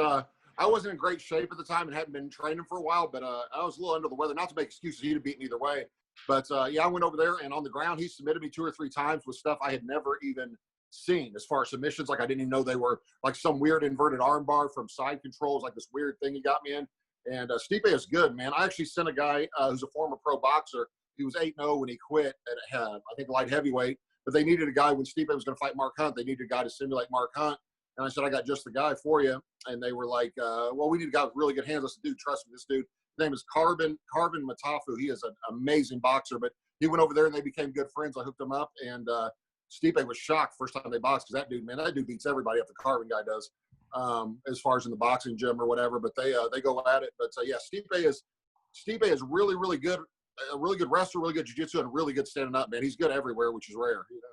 I wasn't in great shape at the time and hadn't been training for a while, but I was a little under the weather. Not to make excuses, he'd have beaten me either way. But, yeah, I went over there, and on the ground, he submitted me 2 or 3 times with stuff I had never even seen as far as submissions. Like, I didn't even know they were like some weird inverted arm bar from side controls, like this weird thing he got me in. And Stipe is good, man. I actually sent a guy who's a former pro boxer. He was 8-0 when he quit at, I think, light heavyweight. But they needed a guy when Stipe was going to fight Mark Hunt. They needed a guy to simulate Mark Hunt. And I said, I got just the guy for you. And they were like, well, we need a guy with really good hands. I said, dude, trust me, this dude. His name is Carbon Matafu. He is an amazing boxer. But he went over there and they became good friends. I hooked him up. And Stipe was shocked first time they boxed because that dude beats everybody up. The Carbon guy does, as far as in the boxing gym or whatever. But they go at it. But yeah, Stipe is really, really good. A really good wrestler, really good jiu-jitsu, and really good standing up, man. He's good everywhere, which is rare. You know?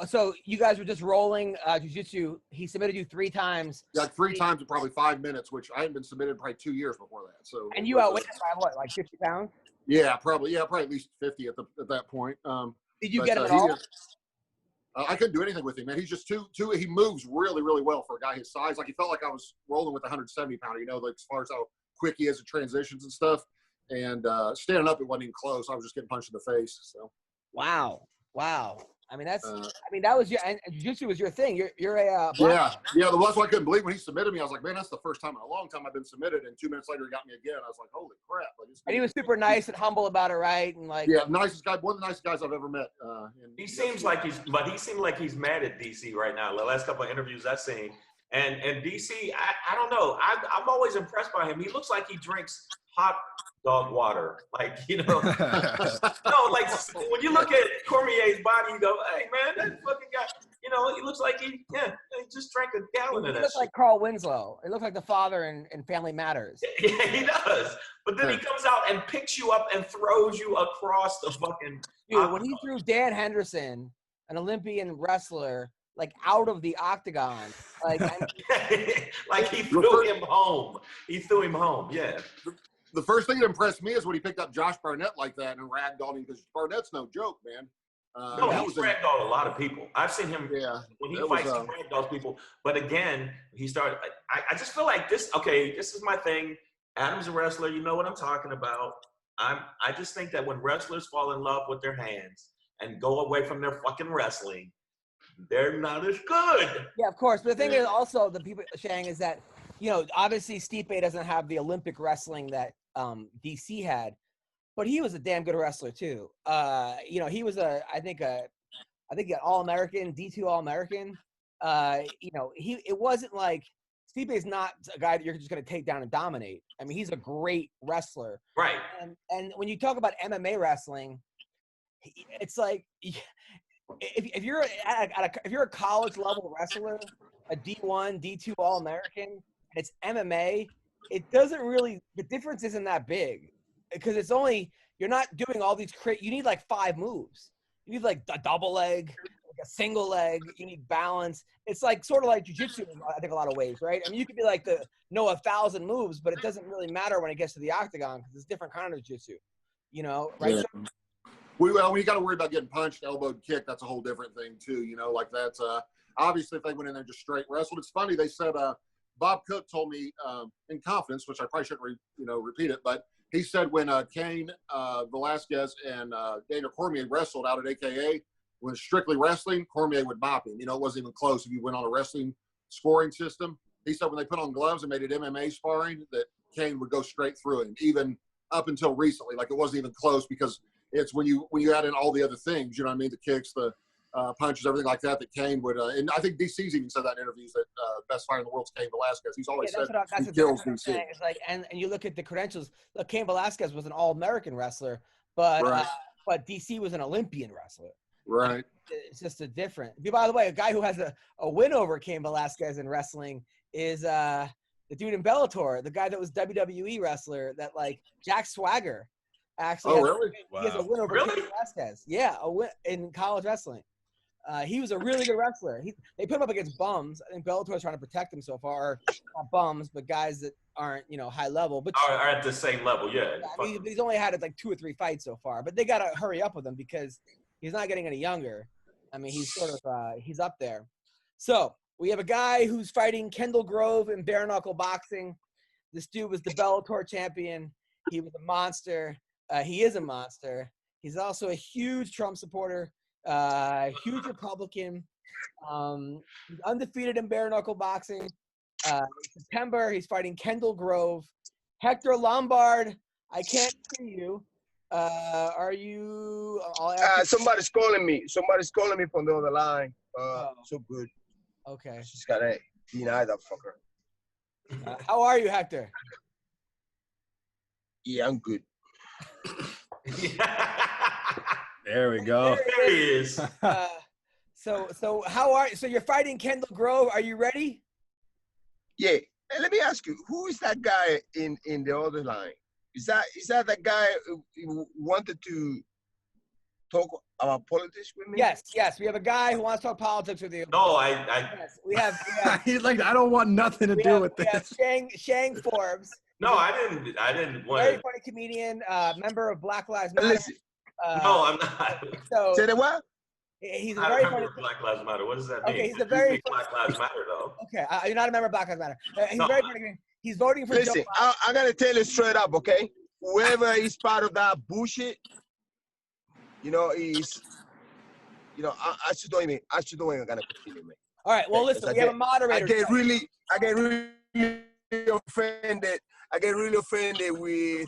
So you guys were just rolling jiu-jitsu. He submitted you 3 times. Yeah, 3 times in probably 5 minutes, which I hadn't been submitted probably 2 years before that. So. And you outweighed him by what, like 50 pounds? Yeah, probably at least 50 at that point. Did you get him at all? I couldn't do anything with him, man. He's just too. He moves really, really well for a guy his size. Like he felt like I was rolling with a 170-pounder. You know, like as far as how quick he is in transitions and stuff. And standing up, it wasn't even close. I was just getting punched in the face. So. Wow. I mean, that was and jiu-jitsu was your thing. You're a yeah. That's why I couldn't believe when he submitted me. I was like, man, that's the first time in a long time I've been submitted. And 2 minutes later, he got me again. I was like, holy crap! And he was super nice and humble about it, right? And like, yeah, nicest guy, one of the nicest guys I've ever met. He seemed like he's mad at DC right now. The last couple of interviews I've seen, and DC, I don't know. I'm always impressed by him. He looks like he drinks hot dog water, like, you know. No, like when you look at Cormier's body, you go, hey man, that fucking guy, you know, he looks like he just drank a gallon of that. He looks like Carl Winslow. He looks like the father in Family Matters. Yeah, he does. But then he comes out and picks you up and throws you across the fucking. Dude, when he threw Dan Henderson, an Olympian wrestler, like out of the octagon, like like he threw him home. Yeah. The first thing that impressed me is when he picked up Josh Barnett like that and ragdolled him, because Barnett's no joke, man. He's ragdolled a lot of people. I've seen him when he fights, he ragdolls people. But again, he started. I just feel like this. Okay, this is my thing. Adam's a wrestler. You know what I'm talking about. I just think that when wrestlers fall in love with their hands and go away from their fucking wrestling, they're not as good. Yeah, of course. But the thing is also, the people, Shang, is that, you know, obviously Stipe doesn't have the Olympic wrestling that DC had, but he was a damn good wrestler too. You know, he was I think an All-American, D2 All-American. You know, it wasn't like Stipe is not a guy that you're just going to take down and dominate. I mean, he's a great wrestler. Right. And when you talk about MMA wrestling, it's like, if you're a college level wrestler, a D1, D2 All-American, and it's MMA, it doesn't really, the difference isn't that big, because it's only, you're not doing all these you need like 5 moves. You need like a double leg, like a single leg, you need balance. It's like sort of like jiu-jitsu, I think, a lot of ways, right? I mean, you could be like 1,000 moves, but it doesn't really matter when it gets to the octagon, because it's different kind of jiu-jitsu, you know, right? Yeah. When you got to worry about getting punched, elbowed, kicked, that's a whole different thing too, you know, like that's, obviously if they went in there and just straight wrestled. It's funny, they said, Bob Cook told me in confidence, which I probably shouldn't repeat it, but he said when Cain Velasquez and Daniel Cormier wrestled out at AKA, when strictly wrestling, Cormier would bop him. You know, it wasn't even close if you went on a wrestling scoring system. He said when they put on gloves and made it MMA sparring, that Kane would go straight through him, even up until recently. Like, it wasn't even close because it's when you add in all the other things, you know what I mean? The kicks, the punches, everything like that Kane would and I think DC's even said that in interviews that best fighter in the world is Cain Velasquez. He's always said he kills DC. It's like, and you look at the credentials. Look, Cain Velasquez was an All-American wrestler, but DC was an Olympian wrestler. Right. It's just a different. By the way, a guy who has a win over Cain Velasquez in wrestling is the dude in Bellator, the guy that was WWE wrestler, that like Jack Swagger. Actually, he has a win over Cain Velasquez. Yeah, a win in college wrestling. He was a really good wrestler. They put him up against bums. I think Bellator is trying to protect him so far. Not bums, but guys that aren't, high level. But are at the same level, yeah. I mean, he's only had like 2 or 3 fights so far. But they got to hurry up with him because he's not getting any younger. I mean, he's sort of he's up there. So we have a guy who's fighting Kendall Grove in bare knuckle boxing. This dude was the Bellator champion. He was a monster. He is a monster. He's also a huge Trump supporter. Huge Republican, he's undefeated in bare knuckle boxing. In September, he's fighting Kendall Grove. Hector Lombard, I can't see you. Are you? Somebody's calling me. Somebody's calling me from the other line. So good. Okay. Just gotta deny that fucker. How are you, Hector? Yeah, I'm good. There we go. There he is. So how are you? So you're fighting Kendall Grove. Are you ready? Yeah. Hey, let me ask you, who is that guy in the other line? Is that the guy who wanted to talk about politics with me? Yes. We have a guy who wants to talk politics with you. No, Yes, we have He's like, I don't want nothing to do with this. We have Shang Forbes. no, I didn't want. Very funny comedian, member of Black Lives Matter. Listen. No, I'm not. So Say that what? he's a I very remember funny. Black Lives Matter. What does that mean? Okay, he's a very Black Lives Matter though. Okay, you're not a member of Black Lives Matter. He's No. very funny. He's voting for. Listen, I gotta tell you straight up, okay? Whoever is part of that bullshit, is, I should don't even gonna continue, man. All right. Well, listen, we have a moderator. I get really offended. I get really offended with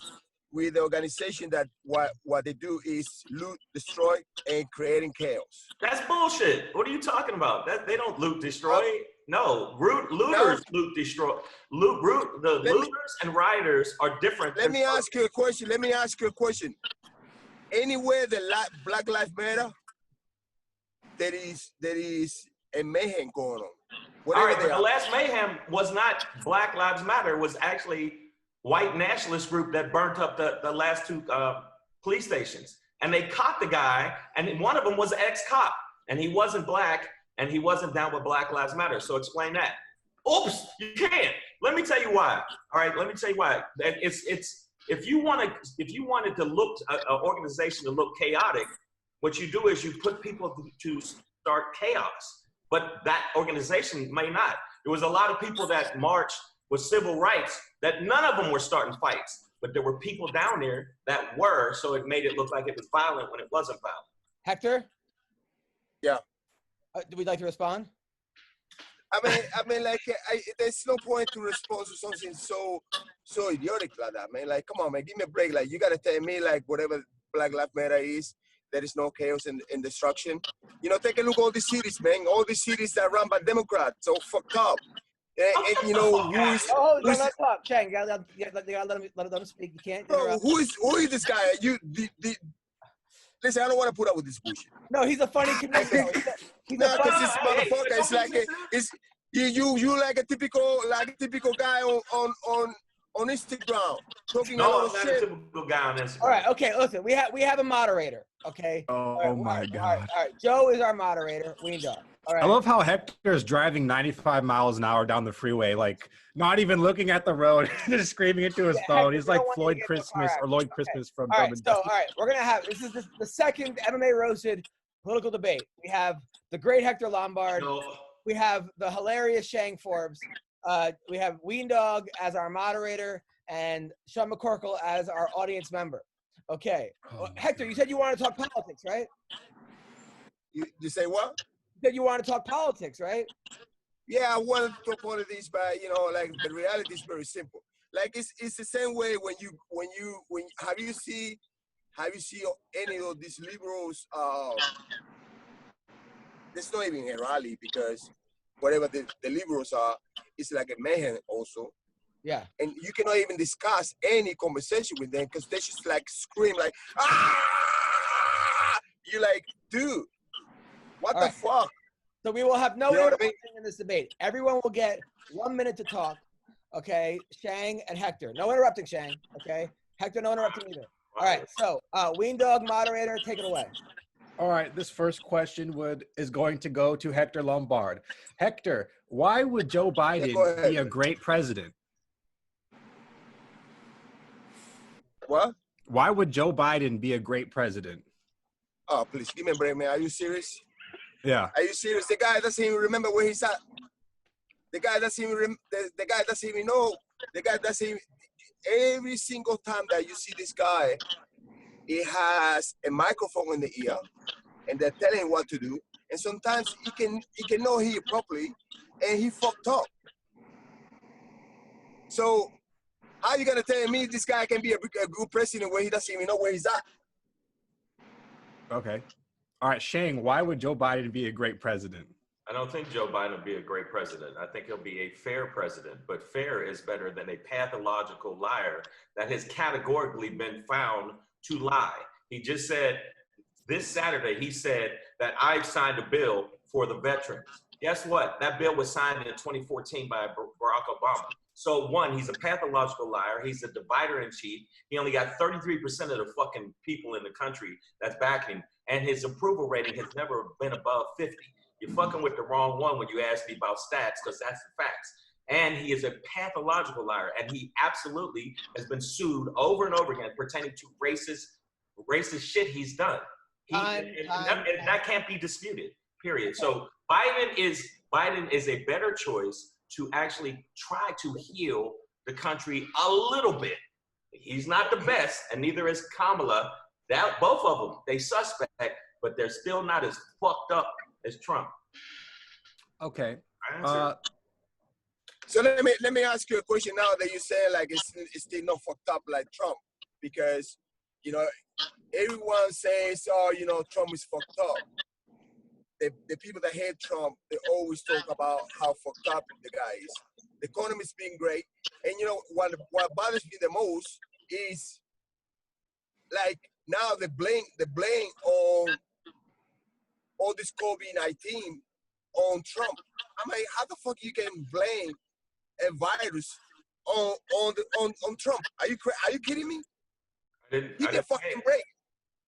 the organization that what they do is loot, destroy, and creating chaos. That's bullshit. What are you talking about? They don't loot, destroy. No, looters loot, destroy. Looters and rioters are different. Let me ask you a question. Anywhere Black Lives Matter, there is a mayhem going on. All right, but the last mayhem was not Black Lives Matter. It was actually white nationalist group that burnt up the last 2 police stations. And they caught the guy, and one of them was an ex-cop, and he wasn't black, and he wasn't down with Black Lives Matter. So explain that. Oops, you can't. Let me tell you why. All right, let me tell you why. It's if you wanted to look an organization to look chaotic, what you do is you put people to start chaos. But that organization may not. There was a lot of people that marched with civil rights that none of them were starting fights, but there were people down there that were, so it made it look like it was violent when it wasn't violent. Hector? Yeah. Do we like to respond? I mean, like, there's no point to respond to something so idiotic like that, man. Like, come on, man, give me a break. Like, you gotta tell me, like, whatever Black Lives Matter is, there is no chaos and destruction. Take a look at all these cities, man. All these cities that run by Democrats, so fucked up. And who is? Let's talk, Shang. You gotta let him speak. You can't. Bro, who is this guy? Listen, I don't want to put up with this bullshit. No, he's a funny comedian. He's a funny this motherfucker. It's like you like a typical guy on Instagram talking a lot of shit. No, I'm not a typical guy on Instagram. All right, okay. Listen, we have a moderator. Okay. Oh my God. All right. Joe is our moderator. Weendog. All right. I love how Hector's driving 95 miles an hour down the freeway, like not even looking at the road, just screaming into his phone. Hector, He's like Floyd Christmas or Lloyd Christmas from All right, Durbin. so, all right, we're going to have, this is the second MMA roasted political debate. We have the great Hector Lombard. We have the hilarious Shang Forbes. We have Weendog as our moderator and Sean McCorkle as our audience member. Okay. Hector, you said you wanted to talk politics, right? You say what? You said you wanted to talk politics, right? Yeah, I wanted to talk politics, but like the reality is very simple. Like it's the same way when have you see any of these liberals? There's not even a rally because whatever the liberals are, it's like a mayhem also. Yeah. And you cannot even discuss any conversation with them because they just like scream like, ah! You're like, dude, what the fuck? So we will have no You know what I interrupting in this debate. Everyone will get 1 minute to talk. Okay, Shang and Hector. No interrupting, Shang. Okay, Hector, no interrupting either. All right. So, Ween Dog moderator, take it away. All right, this first question is going to go to Hector Lombard. Hector, why would Joe Biden be a great president? What? Why would Joe Biden be a great president? Oh, please give me a break, man. Are you serious? Yeah. Are you serious? The guy doesn't even remember where he's at. The guy doesn't even the guy doesn't even know. The guy doesn't even, every single time that you see this guy, he has a microphone in the ear and they're telling him what to do. And sometimes he can not hear properly and he fucked up. So how you gonna tell me this guy can be a good president where he doesn't even know where he's at? Okay. All right, Shang, why would Joe Biden be a great president? I don't think Joe Biden will be a great president. I think he'll be a fair president, but fair is better than a pathological liar that has categorically been found to lie. He just said this Saturday, he said that I've signed a bill for the veterans. Guess what? That bill was signed in 2014 by Barack Obama. So one, he's a pathological liar. He's a divider in chief. He only got 33% of the fucking people in the country that's backing him. And his approval rating has never been above 50. You're fucking with the wrong one when you ask me about stats, because that's the facts. And he is a pathological liar. And he absolutely has been sued over and over again pertaining to racist shit he's done. That can't be disputed, period. So Biden is a better choice to actually try to heal the country a little bit. He's not the best, and neither is Kamala. Both of them, they suspect, but they're still not as fucked up as Trump. Okay. So let me ask you a question now that you say like it's still not fucked up like Trump, because everyone says, oh, Trump is fucked up. The people that hate Trump, they always talk about how fucked up the guy is. The economy's been great, and what bothers me the most is like now the blame on all this COVID-19 on Trump. I'm like, how the fuck you can blame a virus on Trump? Are you kidding me? Give me a fucking break.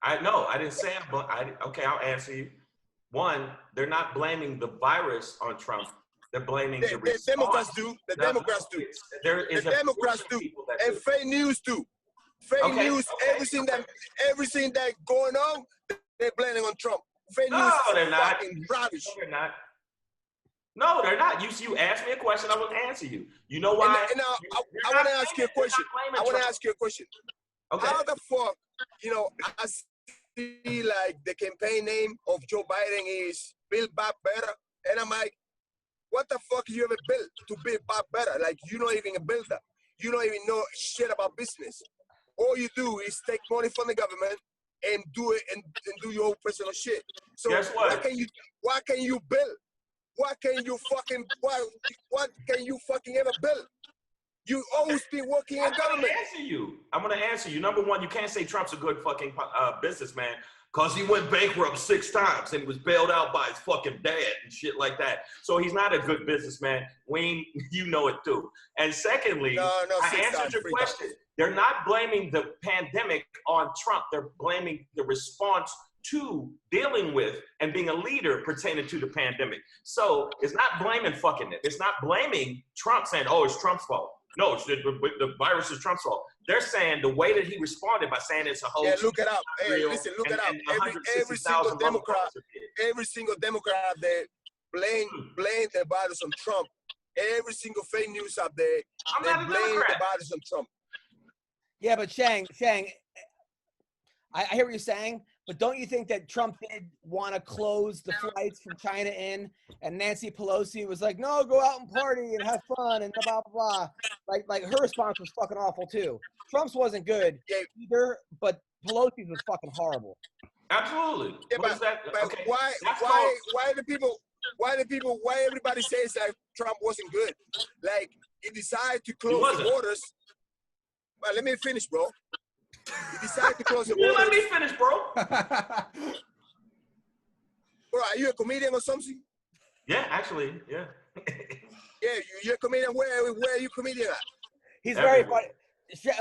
I didn't say it, but okay, I'll answer you. One, they're not blaming the virus on Trump. They're blaming the Democrats do. The Democrats do. The Democrats do. And fake news do. Fake news, everything that going on, they're blaming on Trump. Fake news they're not. Rubbish. No, they're not. No, they're not. You asked me a question, I will answer you. You know why? And I want to ask you a question. Okay. How the fuck, I see like the campaign name of Joe Biden is Build Back Better. And I'm like, what the fuck you ever built to build back better? Like, you're not even a builder. You don't even know shit about business. All you do is take money from the government and do it and do your own personal shit. So guess what? What can you build? What can you fucking ever build? You always been working in government. I'm gonna answer you. Number one, you can't say Trump's a good fucking businessman because he went bankrupt 6 times and he was bailed out by his fucking dad and shit like that. So he's not a good businessman. Wayne, you know it too. And secondly, I answered your question. They're not blaming the pandemic on Trump. They're blaming the response to dealing with and being a leader pertaining to the pandemic. So it's not blaming fucking it. It's not blaming Trump saying, oh, it's Trump's fault. No, the virus is Trump's fault. They're saying the way that he responded by saying it's a whole. Yeah, look it up. Hey, listen, look it up. Every single Democrat that blame the virus on Trump. Every single fake news up there, they blame the virus on Trump. Yeah, but Shang, I hear what you're saying, But don't you think that Trump did want to close the flights from China in, and Nancy Pelosi was like, no, go out and party and have fun and blah, blah, blah. Like her response was fucking awful too. Trump's wasn't good either, but Pelosi's was fucking horrible. Absolutely. Yeah, What is that? But Okay. why everybody says that Trump wasn't good? Like, he decided to close the borders. But let me finish, bro. He decided to close the borders. Let me finish, bro. Bro, are you a comedian or something? Yeah, actually, yeah. Yeah, you're a comedian. Where are you comedian at? He's very funny.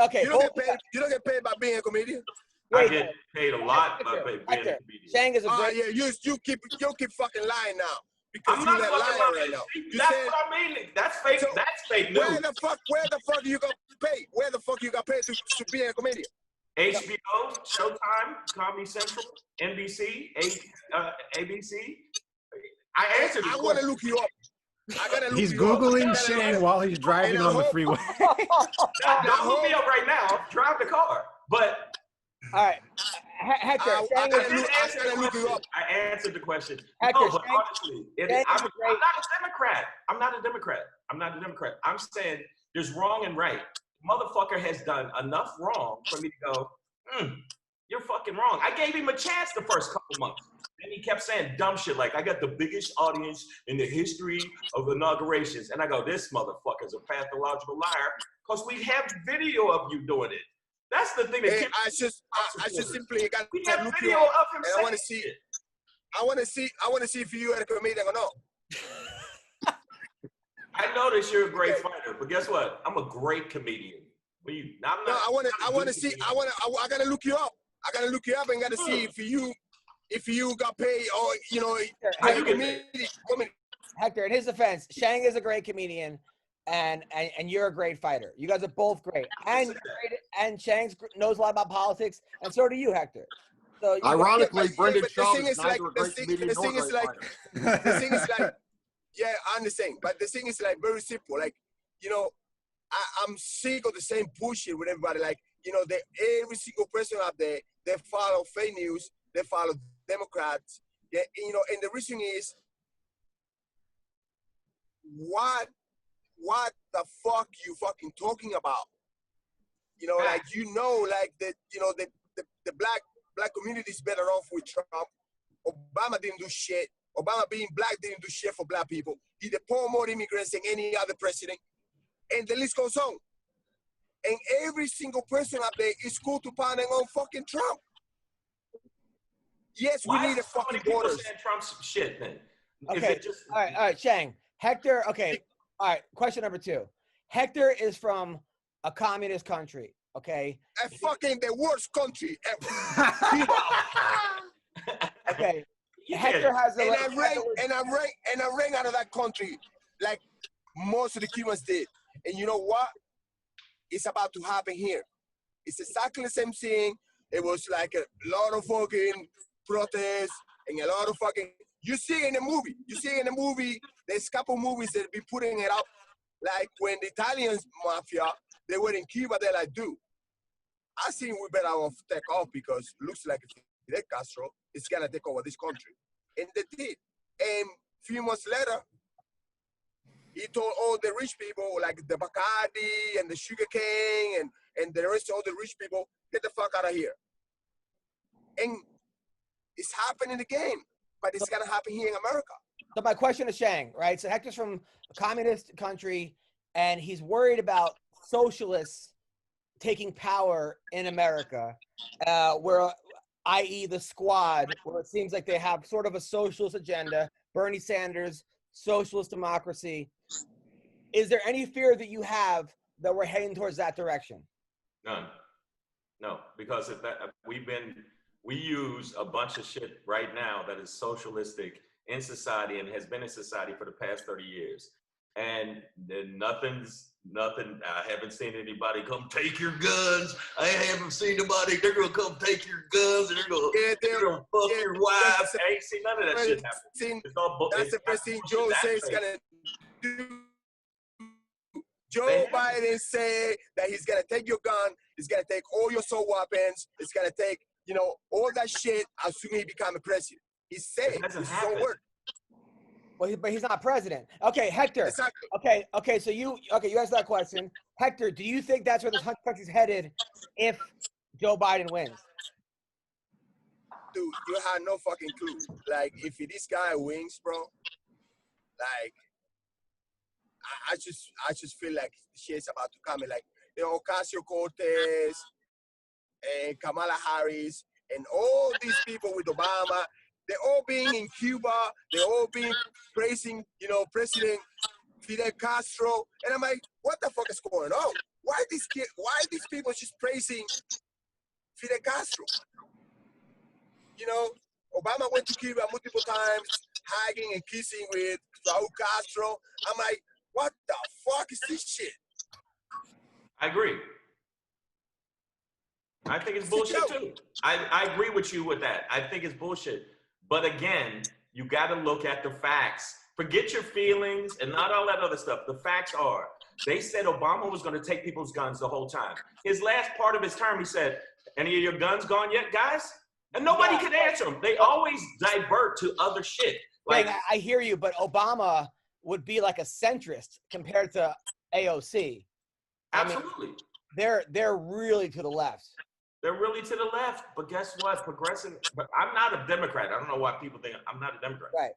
Okay. You don't get paid by being a comedian? I get paid a lot by being a comedian. Shang is a great. Yeah, you keep fucking lying now. Because I'm you're not lying fucking right now. That's what I mean. That's fake. So, that's fake news. Where the fuck you got paid? Where the fuck you got paid to be a comedian? HBO, Showtime, Comedy Central, NBC, ABC. I answered. I want to look you up. He's Googling Shang while he's driving on the freeway. Not look me up right now. Drive the car. But all right, Hector. I answered the question. Hector, no, but honestly, I'm not a Democrat. I'm saying there's wrong and right. Motherfucker has done enough wrong for me to go, you're fucking wrong. I gave him a chance the first couple months. And he kept saying dumb shit like, I got the biggest audience in the history of inaugurations. And I go, this motherfucker's a pathological liar because we have video of you doing it. That's the thing that I just simply got we to have look video you up. of him And saying I want to see it. I want to see if you are a comedian or not. I know that you're a great fighter, but guess what? I'm a great comedian. I want to see. I gotta look you up. I gotta look you up and gotta see if you got paid or Hector, in his defense, Shang is a great comedian, and you're a great fighter. You guys are both great, and Shang knows a lot about politics, and so do you, Hector. So ironically, Brendan Shaw is like neither a great comedian the nor a thing is great like fighter. the thing is like, yeah, I understand, but the thing is like very simple. Like, I'm sick of the same bullshit with everybody. Like, every single person out there, they follow fake news, they follow Democrats. Yeah, and the reason is, what the fuck you fucking talking about? Like the black community is better off with Trump. Obama didn't do shit. Obama being black didn't do shit for black people. He deported more immigrants than any other president. And the list goes on. And every single person up there is cool to pounding on fucking Trump. Yes, we need a fucking borders. Saying Trump's shit then? Okay. All right, Shang. Hector, okay. All right, question number 2. Hector is from a communist country, okay? Fucking the worst country ever. Okay. Hector has and I ran out of that country like most of the Cubans did. And you know what? It's about to happen here. It's exactly the same thing. It was like a lot of fucking protests and a lot of fucking. You see it in the movie. There's a couple movies that be putting it up. Like when the Italian mafia, they were in Cuba, they're like, dude, I think we better take off because it looks like Fidel Castro is gonna take over this country. And they did. And a few months later, he told all the rich people, like the Bacardi and the Sugar Cane and the rest of all the rich people, get the fuck out of here. And it's happening again, but it's gonna happen here in America. So my question is Shang, right? So Hector's from a communist country, and he's worried about socialists taking power in America, where, i.e. the Squad, where it seems like they have sort of a socialist agenda, Bernie Sanders, socialist democracy. Is there any fear that you have that we're heading towards that direction? None. No, because we use a bunch of shit right now that is socialistic in society and has been in society for the past 30 years. And then nothing, I haven't seen anybody come take your guns. I haven't seen nobody, they're gonna come take your guns and they're gonna fuck your wife. I ain't seen none of that shit happen. That's the first thing Joe says he's gonna do. Joe Biden said that he's gonna take your gun, he's gonna take all your assault weapons, he's gonna take you know, all that shit as soon as he became a president. He said, It hasn't this is his own happened. word. Well, but he's not president. Okay, Hector. Exactly. Okay. So you answered that question, Hector. Do you think that's where this country's headed if Joe Biden wins? Dude, you have no fucking clue. Like, if this guy wins, bro, like, I just feel like shit's about to come. Like, you know, Ocasio-Cortez and Kamala Harris and all these people with Obama, they're all being in Cuba. They're all being praising, you know, President Fidel Castro. And I'm like, what the fuck is going on? Why these people just praising Fidel Castro? You know, Obama went to Cuba multiple times, hugging and kissing with Raul Castro. I'm like, what the fuck is this shit? I agree. I think it's bullshit too. I agree with you with that. I think it's bullshit. But again, you got to look at the facts. Forget your feelings and not all that other stuff. The facts are, they said Obama was going to take people's guns the whole time. His last part of his term, he said, any of your guns gone yet, guys? And nobody could answer him. They always divert to other shit. Like, I hear you, but Obama would be like a centrist compared to AOC. absolutely. I mean, they're really to the left. They're really to the left, but guess what? Progressive, but I'm not a Democrat. I don't know why people think I'm not a Democrat. Right.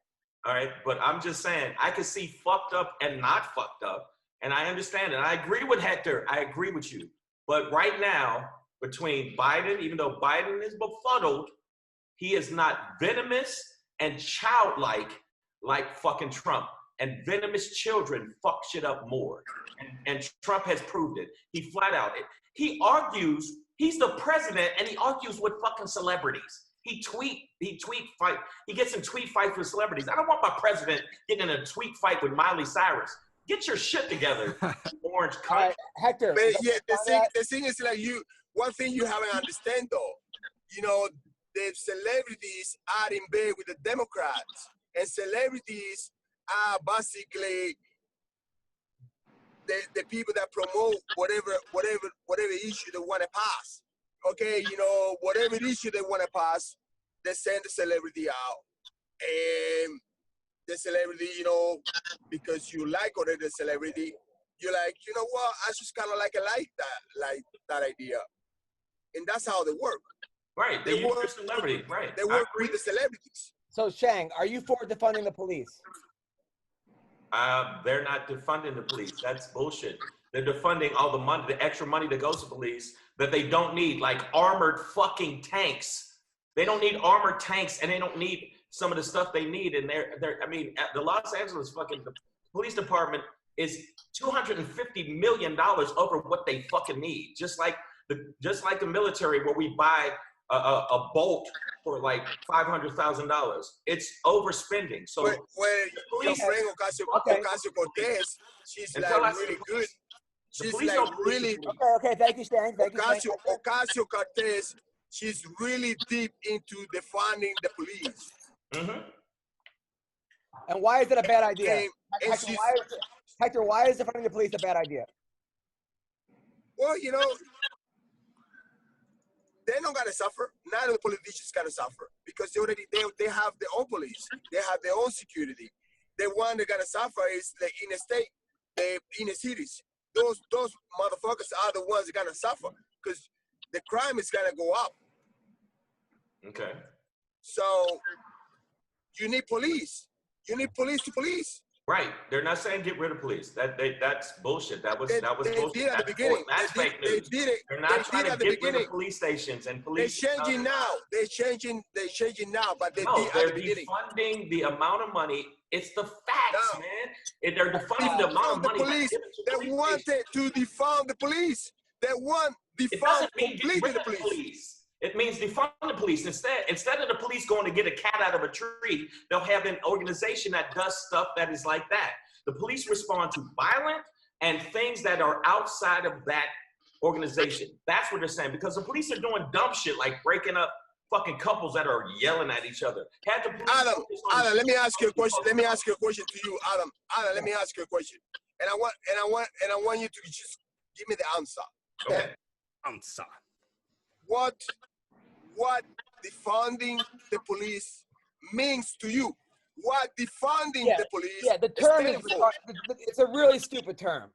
All right, but I'm just saying, I can see fucked up and not fucked up, and I understand it. I agree with Hector. I agree with you. But right now, between Biden, even though Biden is befuddled, he is not venomous and childlike like fucking Trump. And venomous children fuck shit up more. And Trump has proved it. He flat out, he argues, he's the president, and he argues with fucking celebrities. He gets in tweet fights with celebrities. I don't want my president getting in a tweet fight with Miley Cyrus. Get your shit together, orange cunt. All right, Hector. But yeah, the thing is, like, one thing you haven't understand though, you know, the celebrities are in bed with the Democrats, and celebrities are basically the people that promote whatever issue they want to pass. Okay, you know, whatever issue they want to pass, they send the celebrity out. And the celebrity, you know, because you like already the celebrity, you're like, you know what, I just kind of like that idea. And that's how they work. Right, they use their celebrity, right. They work with the celebrities. So, Shang, are you for defunding the police? They're not defunding the police. That's bullshit. They're defunding all the money, the extra money that goes to police that they don't need, like armored fucking tanks. They don't need armored tanks, and they don't need some of the stuff they need. And I mean, the Los Angeles fucking the police department is $250 million over what they fucking need. Just like the military, where we buy a bolt for like $500,000. It's overspending. So your friend Ocasio-Cortez, she's like really good. She's like really. Okay. Thank you, Shang. Ocasio-Cortez, she's really deep into defunding the police. Mm-hmm. And why is it a bad idea? And Hector, why is defunding the police a bad idea? Well, you know, they're not gonna suffer. None of the politicians gonna suffer because they have their own police. They have their own security. The one that gonna suffer is the inner state, the inner cities. Those motherfuckers are the ones that gonna suffer because the crime is gonna go up. Okay. So you need police. You need police to police. Right. They're not saying get rid of police. That's bullshit. That was bullshit. They did at the beginning. That's fake news. They did it. They're not trying to get rid of police stations and police. They're changing now. They're changing now. But they did they're at the beginning. defunding the amount of money. It's the facts, man. They're defunding the amount of money. Police. They wanted to defund the police. They want defund completely the police. It means defund the police. Instead of the police going to get a cat out of a tree, they'll have an organization that does stuff that is like that. The police respond to violent and things that are outside of that organization. That's what they're saying. Because the police are doing dumb shit like breaking up fucking couples that are yelling at each other. Adam, let me ask you a question. Let me ask you a question to you, Adam. Let me ask you a question. And I want you to just give me the answer. Okay. Answer. what defunding the police means to you. What defunding the police the term is stands for. it's a really stupid term.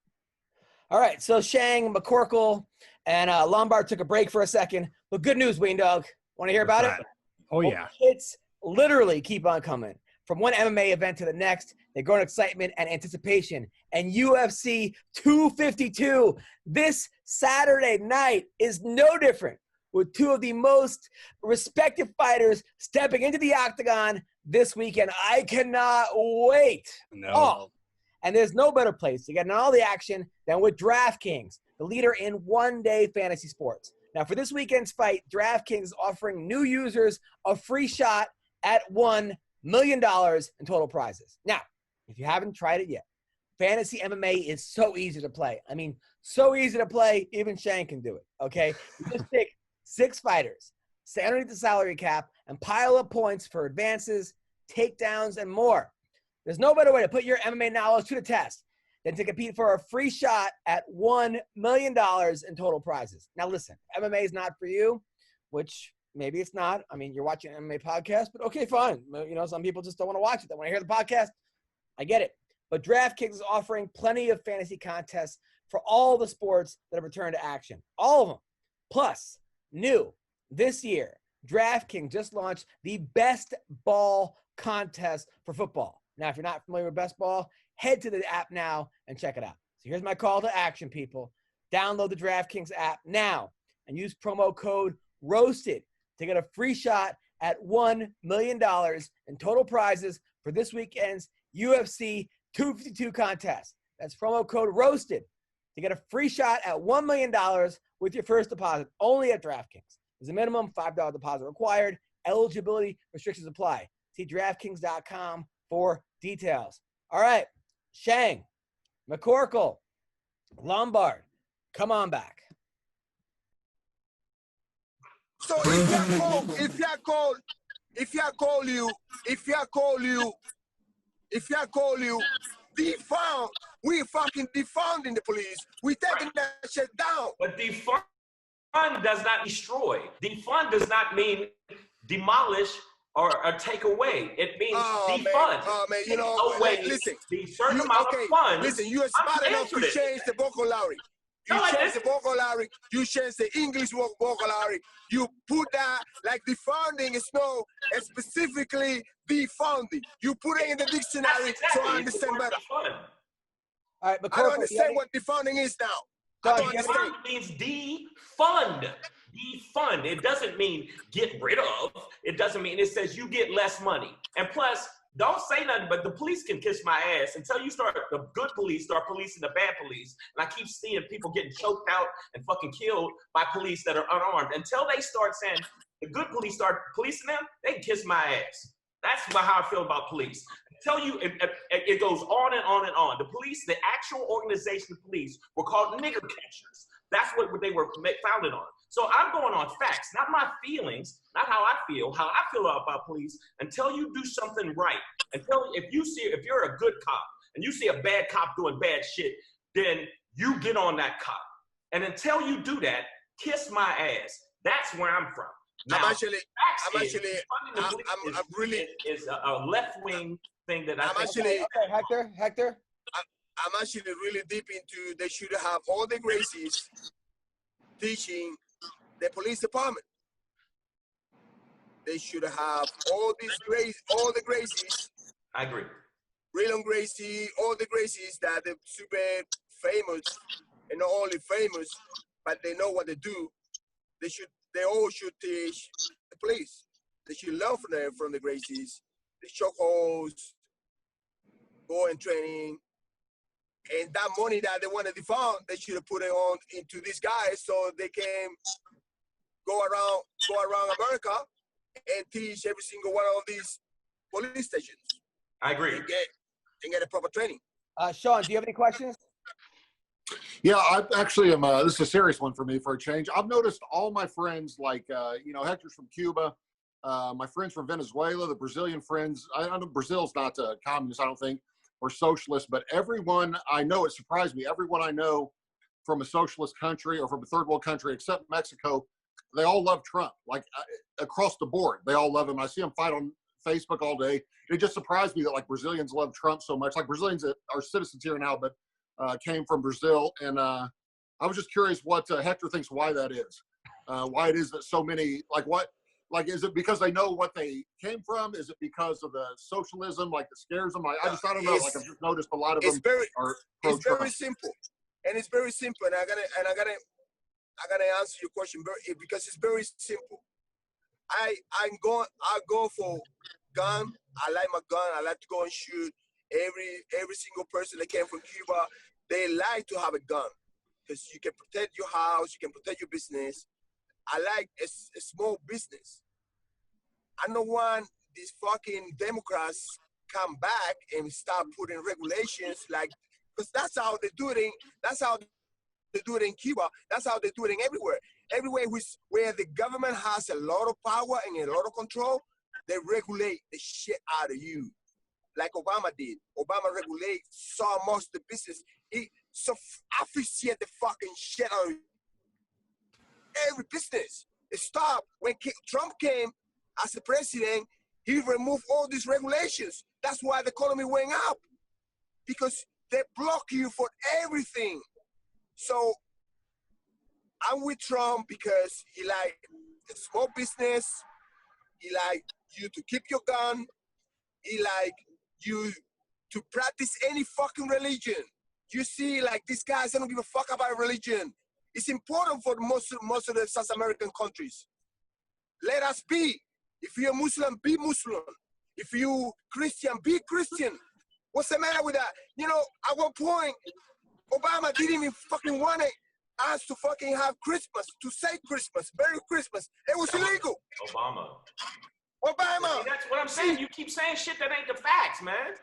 All right, so Shang, McCorkle, and Lombard took a break for a second. But good news, Wayne Dog. Want to hear about it? Oh, yeah. Hits literally keep on coming. From one MMA event to the next, they grow in excitement and anticipation. And UFC 252 this Saturday night is no different, with two of the most respected fighters stepping into the octagon this weekend. I cannot wait. No. Oh, and there's no better place to get in all the action than with DraftKings, the leader in one-day fantasy sports. Now, for this weekend's fight, DraftKings is offering new users a free shot at $1 million in total prizes. Now, if you haven't tried it yet, fantasy MMA is so easy to play. I mean, so easy to play, even Shang can do it, okay? You just pick 6 fighters, stay underneath the salary cap, and pile up points for advances, takedowns, and more. There's no better way to put your MMA knowledge to the test than to compete for a free shot at $1 million in total prizes. Now, listen, MMA is not for you, which maybe it's not. I mean, you're watching an MMA podcast, but okay, fine. You know, some people just don't want to watch it. They want to hear the podcast. I get it. But DraftKings is offering plenty of fantasy contests for all the sports that have returned to action. All of them. Plus, new this year, DraftKings just launched the Best Ball contest for football. Now, if you're not familiar with Best Ball, head to the app now and check it out. So here's my call to action, people. Download the DraftKings app now and use promo code ROASTED to get a free shot at $1 million in total prizes for this weekend's UFC 252 contest. That's promo code ROASTED to get a free shot at $1 million with your first deposit only at DraftKings. There's a minimum $5 deposit required. Eligibility restrictions apply. See DraftKings.com for details. All right, Shang, McCorkle, Lombard, come on back. So if I call you defund, we fucking defunding the police. We taking that shit down. But defund does not destroy. Defund does not mean demolish or take away. It means defund. Man, you know, listen. The certain amount of funds. Listen, you are smart enough to change the vocabulary. You change the vocabulary. You change the English vocabulary. You put that like defunding is no specifically defunding. You put it in the dictionary exactly. so I understand better. All right, I don't understand what defunding is now. I don't understand. Defund means defund. Defund. It doesn't mean get rid of. It doesn't mean, it says you get less money. And plus, don't say nothing, but the police can kiss my ass until you start, the good police start policing the bad police. And I keep seeing people getting choked out and fucking killed by police that are unarmed. Until they start saying, the good police start policing them, they can kiss my ass. That's how I feel about police. Until you, it goes on and on and on. The police, the actual organization of police were called nigger catchers. That's what they were founded on. So I'm going on facts, not my feelings, not how I feel about police, until you do something right. Until if you're a good cop and you see a bad cop doing bad shit, then you get on that cop. And until you do that, kiss my ass. That's where I'm from. Now, I'm really a left-wing thing that I think. Okay, Hector. I'm actually really deep into, they should have all the Gracies teaching the police department. They should have all the Gracies. I agree. Real Gracie, all the Gracies that are super famous, and not only famous, but they know what they do. They all should teach the police. They should learn from the Gracies, the chokeholds, go in training. And that money that they want to defund, they should have put it on into these guys so they can go around America and teach every single one of these police stations. I agree. And get a proper training. Sean, do you have any questions? Yeah, I actually am. This is a serious one for me for a change. I've noticed all my friends, like, Hector's from Cuba, my friends from Venezuela, the Brazilian friends. I know Brazil's not communist, I don't think, or socialist, but everyone I know, it surprised me, everyone I know from a socialist country or from a third world country except Mexico they all love Trump, like across the board. They all love him. I see him fight on Facebook all day. It just surprised me that like Brazilians love Trump so much. Like Brazilians that are citizens here now, but came from Brazil. And I was just curious what Hector thinks why that is. Why it is that so many, like, is it because they know what they came from? Is it because of the socialism, like, that scares them? I don't know. Like, I've just noticed a lot of them are pro-Trump. It's very simple, and it's very simple. And I gotta answer your question because it's very simple. I go for gun. I like my gun. I like to go and shoot every single person that came from Cuba. They like to have a gun because you can protect your house, you can protect your business. I like a small business. I don't want these fucking Democrats come back and start putting regulations like, because that's how they do it. That's how they do it in Cuba. That's how they do it everywhere. Everywhere where the government has a lot of power and a lot of control, they regulate the shit out of you. Like Obama did. Obama regulated so much the business. He obfuscated the fucking shit out of every business. It stopped. When Trump came as the president, he removed all these regulations. That's why the economy went up. Because they block you for everything. So I'm with Trump because he like the small business. He like you to keep your gun. He like you to practice any fucking religion. You see, like, these guys don't give a fuck about religion. It's important for most of the South American countries. Let us be. If you're Muslim, be Muslim. If you Christian, be Christian. What's the matter with that? You know, at one point, Obama didn't even fucking want us to fucking have Christmas, to say Christmas, Merry Christmas. It was illegal. Obama. See, that's what I'm saying. You keep saying shit that ain't the facts, man.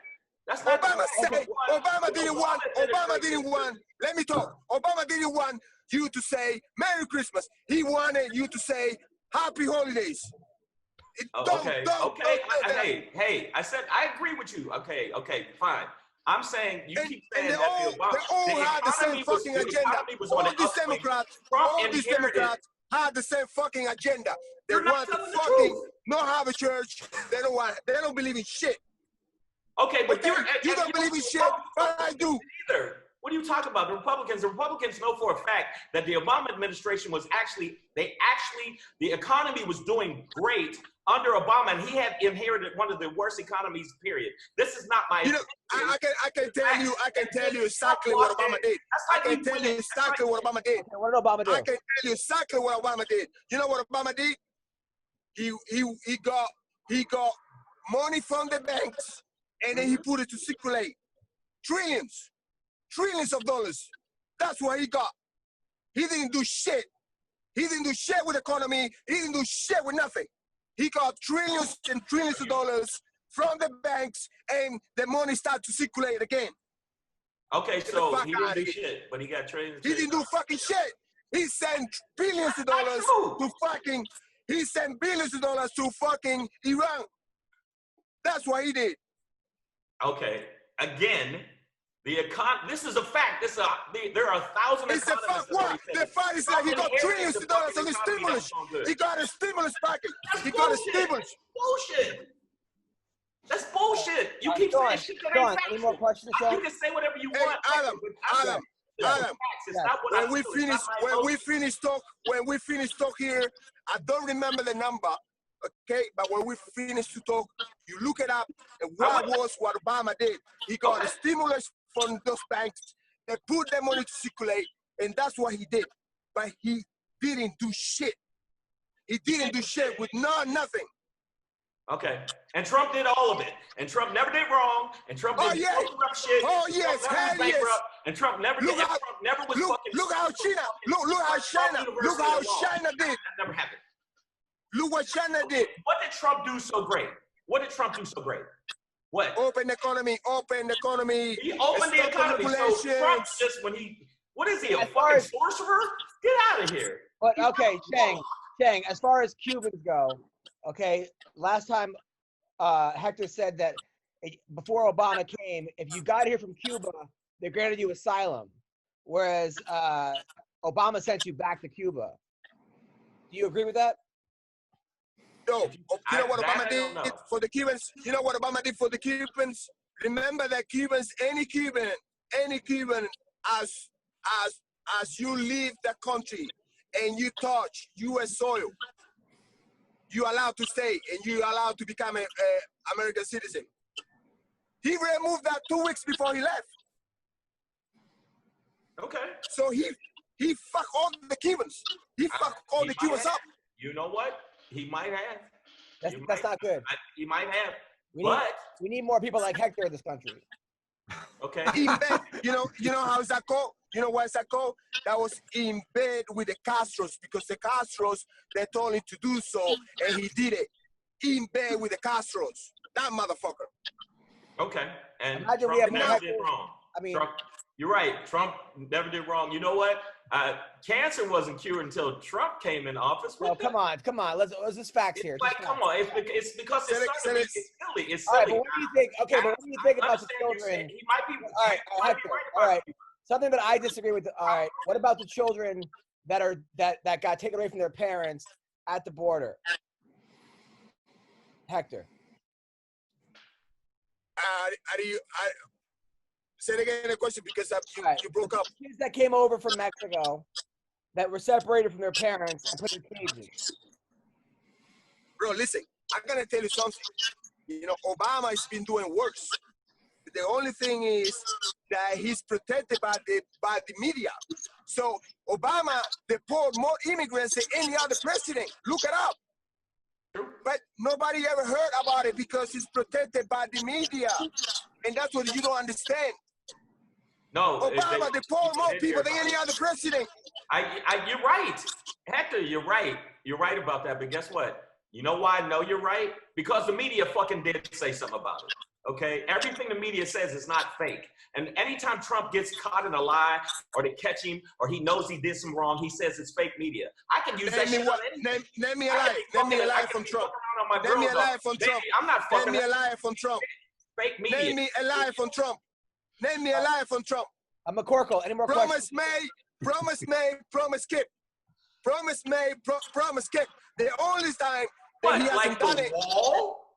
That's not Obama said, Obama didn't want, let me talk. Obama didn't want you to say Merry Christmas. He wanted you to say Happy Holidays. Hey, I said, I agree with you. Okay, fine. I'm saying, you keep saying they all had the same fucking agenda. All these Democrats had the same fucking agenda. They want to fucking not have a church. They don't believe in shit. Okay, but you don't believe in shit, but I do. Either. What are you talking about? The Republicans know for a fact that the Obama administration was the economy was doing great under Obama, and he had inherited one of the worst economies, period. This is not my I can tell you exactly what Obama did. I can tell you exactly what Obama did. What did Obama do? I can tell you exactly what Obama did. You know what Obama did? He got money from the banks, and then he put it to circulate. Trillions of dollars. That's what he got. He didn't do shit. He didn't do shit with the economy. He didn't do shit with nothing. He got trillions and trillions of dollars from the banks, and the money started to circulate again. Okay, so he didn't do shit, but he got trillions. He didn't do fucking shit. He sent billions of dollars to fucking. He sent billions of dollars to fucking Iran. That's what he did. Okay, again. This is a fact. There are 1,000 It's a fact. What? The fact is that he got trillions of dollars on the stimulus. He got a stimulus package. He got a stimulus. Bullshit. That's bullshit. You keep saying shit that ain't factual. Any more questions, Shang? You can say whatever you want. Adam. When we finish talk here, I don't remember the number. Okay, but when we finish to talk, you look it up, and what Obama did. He got a stimulus from those banks. They put their money to circulate, and that's what he did. But he didn't do shit. He didn't do shit with nothing. Okay, and Trump did all of it, and Trump never did wrong, and Trump did corrupt shit. Oh yes, hell yes. And Trump never did. Trump never was fucking. Look how China. Look how China did. That never happened. Look what China did. What did Trump do so great? What? Open the economy. He opened the economy. So Trump just what is he, a fucking sorcerer? Get out of here. But okay, Shang, as far as Cubans go, okay, last time Hector said that before Obama came, if you got here from Cuba, they granted you asylum, whereas Obama sent you back to Cuba. Do you agree with that? No. You know what Obama I don't know. did for the Cubans? You know what Obama did for the Cubans? Remember that Cubans, any Cuban, as you leave the country and you touch U.S. soil, you're allowed to stay and you're allowed to become an American citizen. He removed that 2 weeks before he left. Okay. So he fucked all the Cubans. He fucked all the Cubans up. You know what? He might have. That's not good. He might have. We need more people like Hector in this country. Okay. In bed, you know how is that called? You know why is that called? That was in bed with the Castros because the Castros, they told him to do so and he did it. In bed with the Castros. That motherfucker. Okay. And Imagine Trump we have never did wrong. I mean, Trump, you're right. Trump never did wrong. You know what? Cancer wasn't cured until Trump came in office. well, come on. Let's just facts here. Like, come on. It's because it's silly. It's all right, silly. but what do you think? Okay, but what do you think about the children? He might be. All right, Hector. All right. Something that I disagree with. All right. What about the children that got taken away from their parents at the border? Hector. Say it again, the question, because you broke up. Kids that came over from Mexico that were separated from their parents and put in cages. Bro, listen, I'm going to tell you something. You know, Obama has been doing worse. The only thing is that he's protected by the media. So Obama deported more immigrants than any other president. Look it up. But nobody ever heard about it because he's protected by the media. And that's what you don't understand. No, Obama deported more people than any other president. You're right. Hector, you're right. You're right about that. But guess what? You know why I know you're right? Because the media fucking did say something about it. Okay? Everything the media says is not fake. And anytime Trump gets caught in a lie or they catch him or he knows he did some wrong, he says it's fake media. I can use that shit on anything. Name me a lie. Name me a lie from Trump. Name me a lie from Trump. I'm not fucking. Name me a lie from Trump. Fake media. Name me a lie from Trump. Name me a lie from Trump. I'm McCorkle. Any more questions? Promise made, promise kept. Promise made, promise kept. The only time that he hasn't done it. Wall?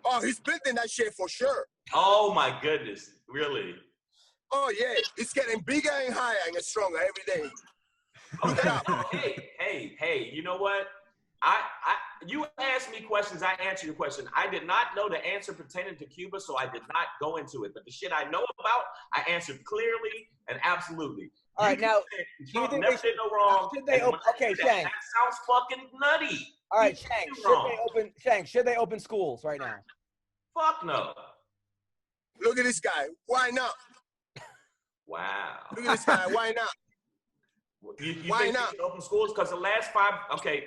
Oh, he's building that shit for sure. Oh my goodness, really? Oh yeah, it's getting bigger and higher and stronger every day. Look it up. Hey, you know what? You asked me questions, I answered your question. I did not know the answer pertaining to Cuba, so I did not go into it. But the shit I know about, I answered clearly and absolutely. All right, now, Trump never did no wrong. Okay, Shang. That sounds fucking nutty. All right, Shang, should they open schools right now? Fuck no. Look at this guy. Why not? Wow. Look at this guy. Why not? You Why think not? they should open schools? Because the last 5, okay,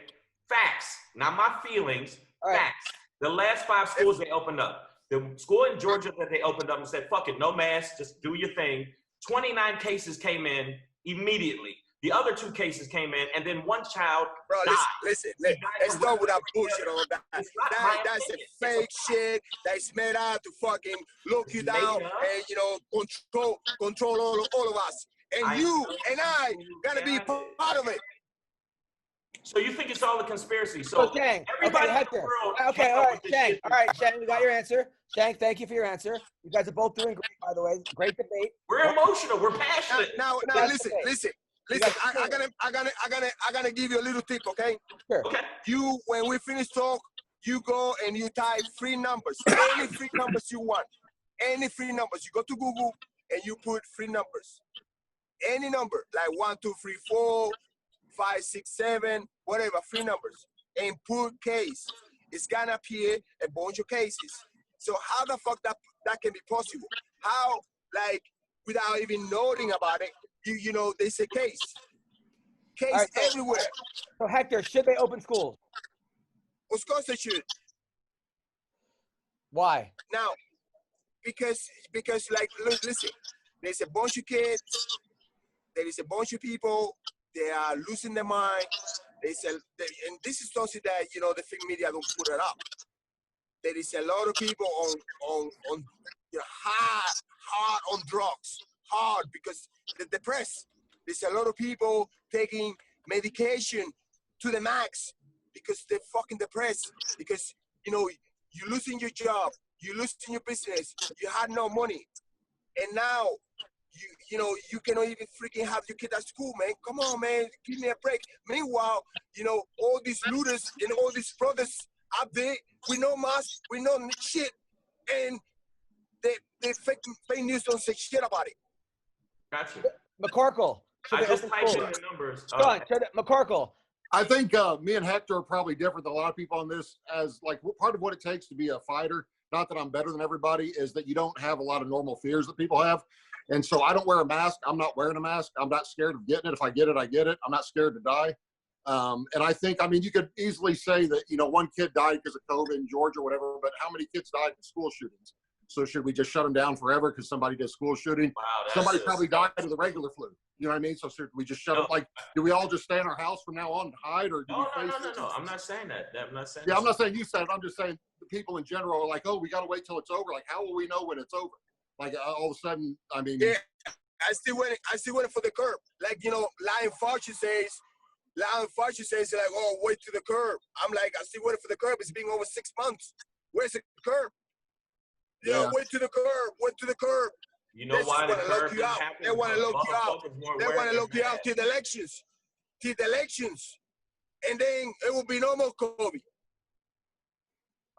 facts. Not my feelings, facts. The last 5 schools they opened up. The school in Georgia that they opened up and said, fuck it, no mask, just do your thing. 29 cases came in immediately. The other 2 cases came in, and then 1 child died. Listen. Let's start with that bullshit on that. That's a fake shit that's made out to fucking look you down and, you know, control all of us. And you and I gotta be part of it. So you think it's all a conspiracy? So Shang, everybody okay, Hector. in the world Okay, all right, Shang. All right, Shang, we got your answer. Shang, thank you for your answer. You guys are both doing great, by the way. Great debate. We're emotional. We're passionate. Now, listen. I gotta give you a little tip, okay? Sure. Okay. You, when we finish talk, you go and you type 3 numbers, any 3 numbers you want, any 3 numbers. You go to Google and you put 3 numbers, any number, like 1, 2, 3, 4, 5, 6, 7, whatever, 3 numbers, and put case. It's gonna appear a bunch of cases. So how the fuck that can be possible? How, like, without even knowing about it, you know, they say case right, everywhere. So Hector, should they open schools? Of course they should. Why? Now, because like, listen, there's a bunch of kids, there is a bunch of people, they are losing their mind. And this is something that, you know, the fake media don't put it up. There is a lot of people on you know, hard on drugs, hard because they're depressed. There's a lot of people taking medication to the max because they're fucking depressed. Because, you know, you're losing your job, you're losing your business, you had no money. And now, you know, you cannot even freaking have your kid at school, man. Come on, man, give me a break. Meanwhile, you know, all these looters and all these brothers up there with no mask, with no shit, and they fake news don't say shit about it. Gotcha. McCorkle. I just typed in the numbers. Sean, McCorkle. I think me and Hector are probably different than a lot of people on this. As like part of what it takes to be a fighter, not that I'm better than everybody, is that you don't have a lot of normal fears that people have. And so I don't wear a mask. I'm not wearing a mask. I'm not scared of getting it. If I get it, I get it. I'm not scared to die. And I think, I mean, you could easily say that, you know, one kid died because of COVID in Georgia or whatever, but how many kids died in school shootings? So should we just shut them down forever because somebody did a school shooting? Wow, somebody probably died of the regular flu. You know what I mean? So should we just shut them? Like, do we all just stay in our house from now on and hide? Or do No. I'm not saying that. I'm not saying. Yeah, I'm not saying you said it. I'm just saying the people in general are like, oh, we got to wait till it's over. Like, how will we know when it's over? Like, all of a sudden, I mean. Yeah, I still waiting for the curb. Like, you know, Lion Fauci says, like, oh, wait to the curb. I'm like, I still waiting for the curb. It's been over 6 months. Where's the curb? Yeah, wait to the curb. You know why the curb didn't happen? They want to lock you out. They want to lock you out till the elections. And then it will be no more COVID.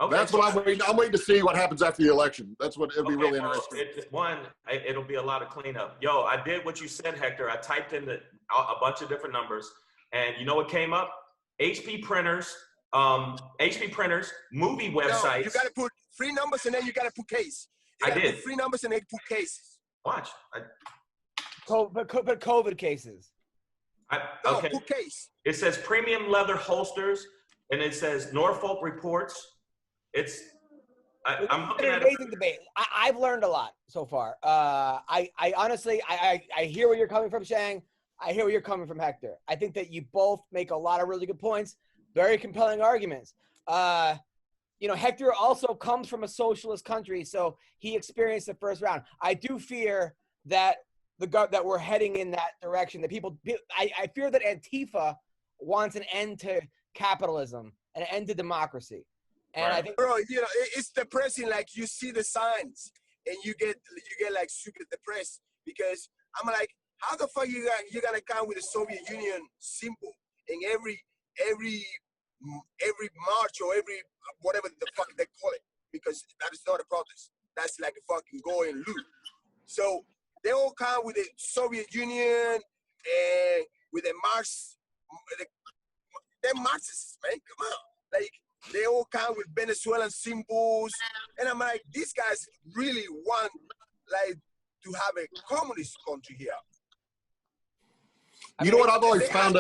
Okay, that's what I'm waiting. I'm waiting to see what happens after the election. That's what it'll be really interesting. It'll be a lot of cleanup. Yo, I did what you said, Hector. I typed in a bunch of different numbers, and you know what came up? HP printers, movie websites. No, you got to put 3 numbers and then you got to put case. I did. Put 3 numbers and then put cases. Watch. But COVID cases. Okay. Put case. It says premium leather holsters, and it says Norfolk reports. I'm looking at an amazing debate. I've learned a lot so far. I honestly, I hear where you're coming from, Shang. I hear where you're coming from, Hector. I think that you both make a lot of really good points, very compelling arguments. You know, Hector also comes from a socialist country, so he experienced the first round. I do fear that that we're heading in that direction. That I fear that Antifa wants an end to capitalism and an end to democracy. And right. I think, bro, you know, it's depressing. Like, you see the signs and you get like super depressed because I'm like, how the fuck you're gonna come with the Soviet Union symbol in every march or every whatever the fuck they call it? Because that is not a protest. That's like a fucking go and loot. So they all come with the Soviet Union and with the Marx. They're Marxists, man. Come on, like. They all come with Venezuelan symbols. And I'm like, these guys really want, like, to have a communist country here. You know what I've always found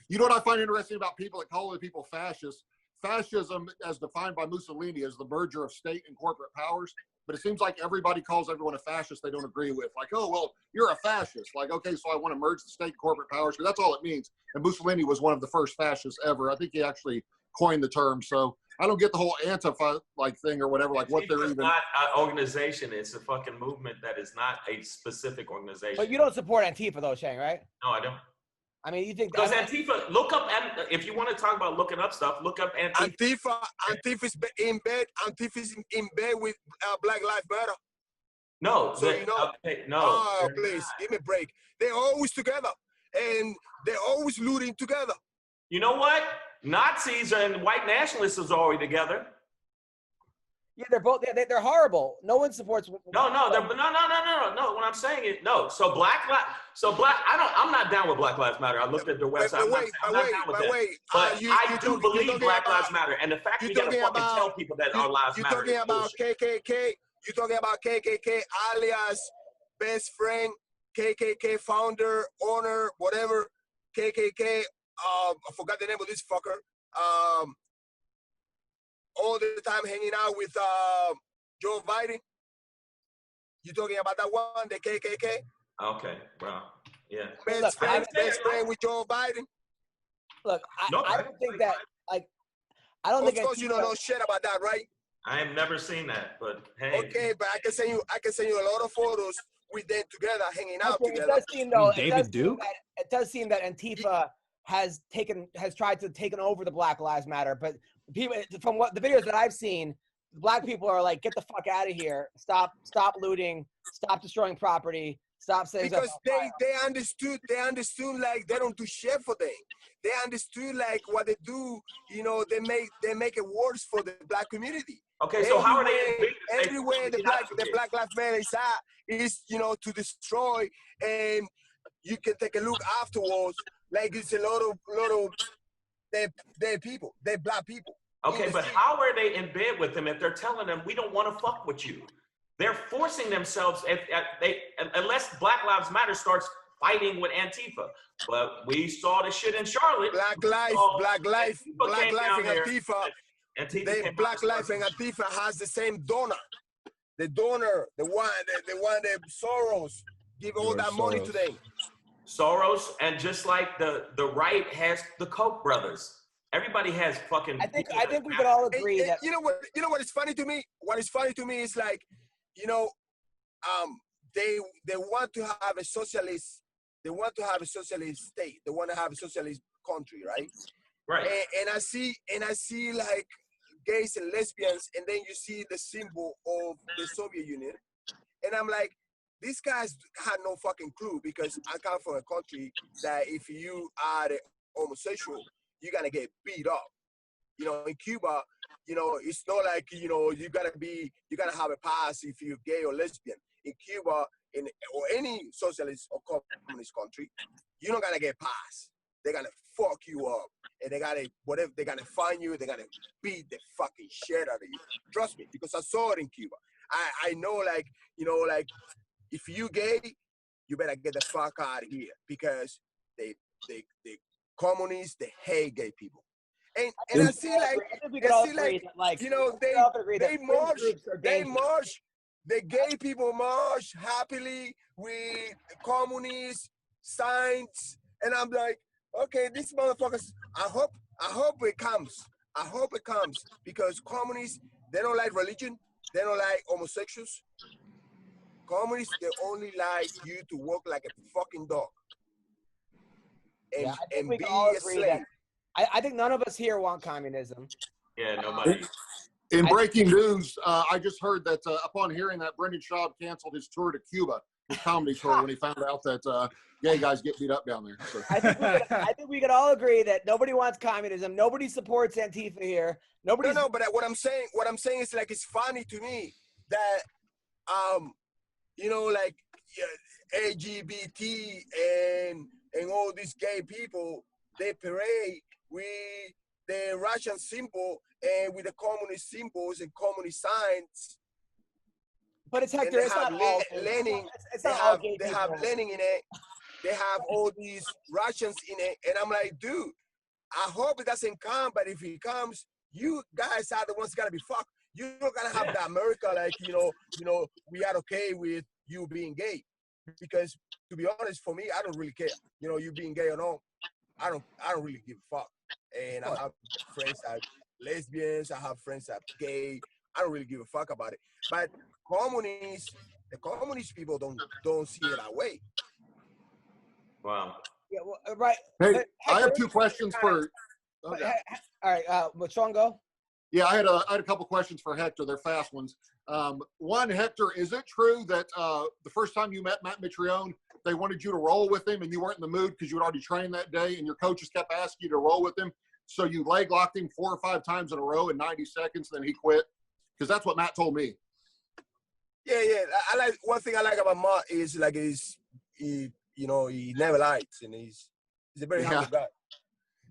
you know what I find interesting about people that call other people fascists? Fascism, as defined by Mussolini, is the merger of state and corporate powers. But it seems like everybody calls everyone a fascist they don't agree with. Like, oh, well, you're a fascist. Like, okay, so I want to merge the state and corporate powers, because that's all it means. And Mussolini was one of the first fascists ever. I think he actually coined the term. So I don't get the whole Antifa like thing or whatever, like what they're even. It's not an organization. It's a fucking movement that is not a specific organization. but you don't support Antifa though, Shang, right? No, I don't. I mean, you think Because Antifa, look up, if you want to talk about looking up stuff, look up Antifa. Antifa is in bed with Black Lives Matter. No, so you know. Okay, no. Oh, please, give me a break. They're always together, and they're always looting together. You know what? Nazis and white nationalists is already together. Yeah, they're both. They're horrible. No one supports. No. What I'm saying is no. So I'm not down with Black Lives Matter. I looked at their website. I'm not down with that. But I do believe Black Lives Matter, and the fact that you gotta fucking tell people that our lives matter. You're talking about KKK. You're talking about KKK alias best friend, KKK founder, owner, whatever. KKK. I forgot the name of this fucker. All the time hanging out with Joe Biden. You talking about that one, the KKK? Okay, bro. Yeah. Best friend with Joe Biden. Look, I don't think that, like, I don't think. Of course, you don't know shit about that, right? I have never seen that, but hey. Okay, but I can send you a lot of photos with them together, hanging out together. It does seem though. David Duke? It does seem that Antifa has tried to take over the Black Lives Matter, but people, from what the videos that I've seen, Black people are like, get the fuck out of here, stop looting, stop destroying property, stop saying because they understood like they don't do shit for them. They understood like what they do, you know, they make it worse for the Black community. Okay, so how are they everywhere the Black Lives Matter is at is, you know, to destroy, and you can take a look afterwards, like it's a lot of their people, they're Black people. Okay, but how are they in bed with them if they're telling them we don't want to fuck with you? They're forcing themselves unless Black Lives Matter starts fighting with Antifa. But we saw the shit in Charlotte. Black life and Antifa. Black life and Antifa has the same donor. The donor, the one that Soros give all that money to them. Soros, and just like the right has the Koch brothers. Everybody has fucking. I think we could all agree that. You know what is funny to me? What is funny to me is like, you know, they want to have a socialist. They want to have a socialist state. They want to have a socialist country, right? Right. And I see like gays and lesbians, and then you see the symbol of the Soviet Union, and I'm like, these guys had no fucking clue, because I come from a country that if you are a homosexual, you're gonna get beat up. You know, in Cuba, you know, it's not like, you know, you gotta have a pass if you're gay or lesbian. In Cuba, or any socialist or communist country, you're not gonna get pass. They're gonna fuck you up, and they're gonna find you, they're gonna beat the fucking shit out of you. Trust me, because I saw it in Cuba. I know, like, you know, like, if you gay, you better get the fuck out of here, because they communists, they hate gay people. And I see like, you know, they march, the gay people march happily with communist signs, and I'm like, okay, these motherfuckers, I hope it comes. I hope it comes, because communists, they don't like religion, they don't like homosexuals. Communists, they only like you to work like a fucking dog. And be a slave. I think none of us here want communism. Yeah, nobody. In breaking news, I just heard that upon hearing that, Brendan Schaub canceled his tour to Cuba, his comedy tour, when he found out that gay guys get beat up down there. So. I think we could all agree that nobody wants communism. Nobody supports Antifa here. Nobody. No, but what I'm saying is, like, it's funny to me that you know, like, LGBT and all these gay people, they parade with the Russian symbol and with the communist symbols and communist signs. But it's Hector. It's not all Lenin. They have Lenin in it. They have all these Russians in it, and I'm like, dude, I hope it doesn't come. But if it comes, you guys are the ones gotta be fucked. You're not gonna have the America, like, you know, we are okay with you being gay, because to be honest, for me, I don't really care. You know, you being gay or not, I don't really give a fuck. And I have friends that are lesbians. I have friends that are gay. I don't really give a fuck about it. But the communist people don't see it that way. Wow. Yeah, well, right. Hey, Hector, I have two questions for. Okay. All right, but Sean, go. Yeah, I had a couple questions for Hector. They're fast ones. One, Hector, is it true that the first time you met Matt Mitrione, they wanted you to roll with him and you weren't in the mood because you had already trained that day, and your coaches kept asking you to roll with him, so you leg locked him 4 or 5 times in a row in 90 seconds, then he quit? Because that's what Matt told me. Yeah. I like, one thing I like about Matt is, like, he never lies, and he's a very humble guy.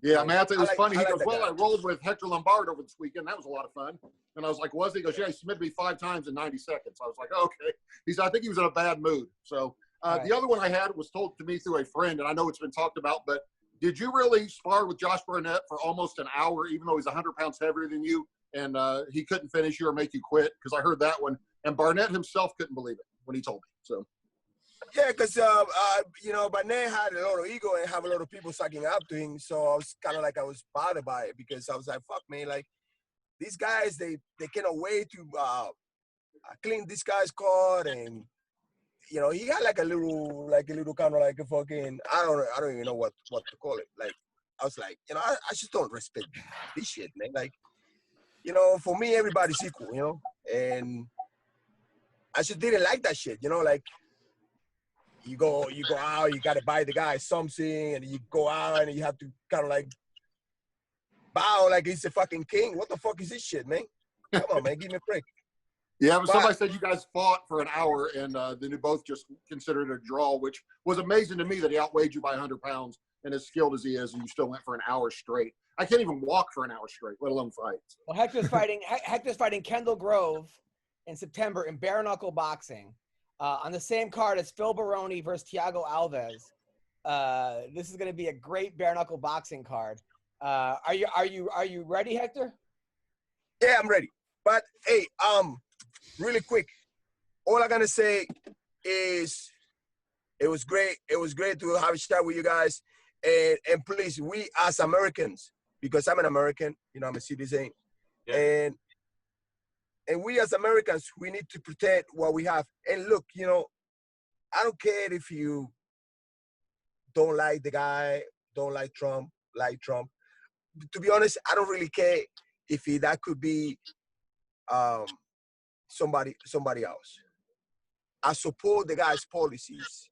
Yeah, Matt, it was funny. He goes, guy. I rolled with Hector Lombard over this weekend. That was a lot of fun. And I was like, was he? He goes, yeah, he submitted me 5 times in 90 seconds. I was like, okay. I think he was in a bad mood. So the other one I had was told to me through a friend, and I know it's been talked about, but did you really spar with Josh Barnett for almost an hour, even though he's 100 pounds heavier than you, and he couldn't finish you or make you quit? Because I heard that one. And Barnett himself couldn't believe it when he told me. So. Yeah, because Barnett had a lot of ego and have a lot of people sucking up to him. So I was kind of like, I was bothered by it, because I was like, fuck, man, like, these guys, they cannot wait to clean this guy's car. And, you know, he had like a little kind of like a fucking, I don't even know what to call it. Like, I was like, you know, I just don't respect this shit, man. Like, you know, for me, everybody's equal, you know, and I just didn't like that shit, you know, like you go out, you gotta buy the guy something, and you go out and you have to kind of like bow like he's a fucking king. What the fuck is this shit, man? Come on, man, give me a break. Yeah, but somebody said you guys fought for an hour, and then you both just considered it a draw, which was amazing to me that he outweighed you by 100 pounds, and as skilled as he is, and you still went for an hour straight. I can't even walk for an hour straight, let alone fight. Well, Hector's fighting Kendall Grove in September in bare knuckle boxing on the same card as Phil Baroni versus Thiago Alves. This is going to be a great bare knuckle boxing card. Are you ready, Hector? Yeah, I'm ready. But hey, really quick, all I'm gonna say is it was great. It was great to have a chat with you guys. And please, we as Americans, because I'm an American, you know, I'm a citizen, yeah. and we as Americans, we need to protect what we have. And look, you know, I don't care if you don't like the guy, don't like Trump, like Trump. To be honest, I don't really care if that could be somebody else. I support the guy's policies.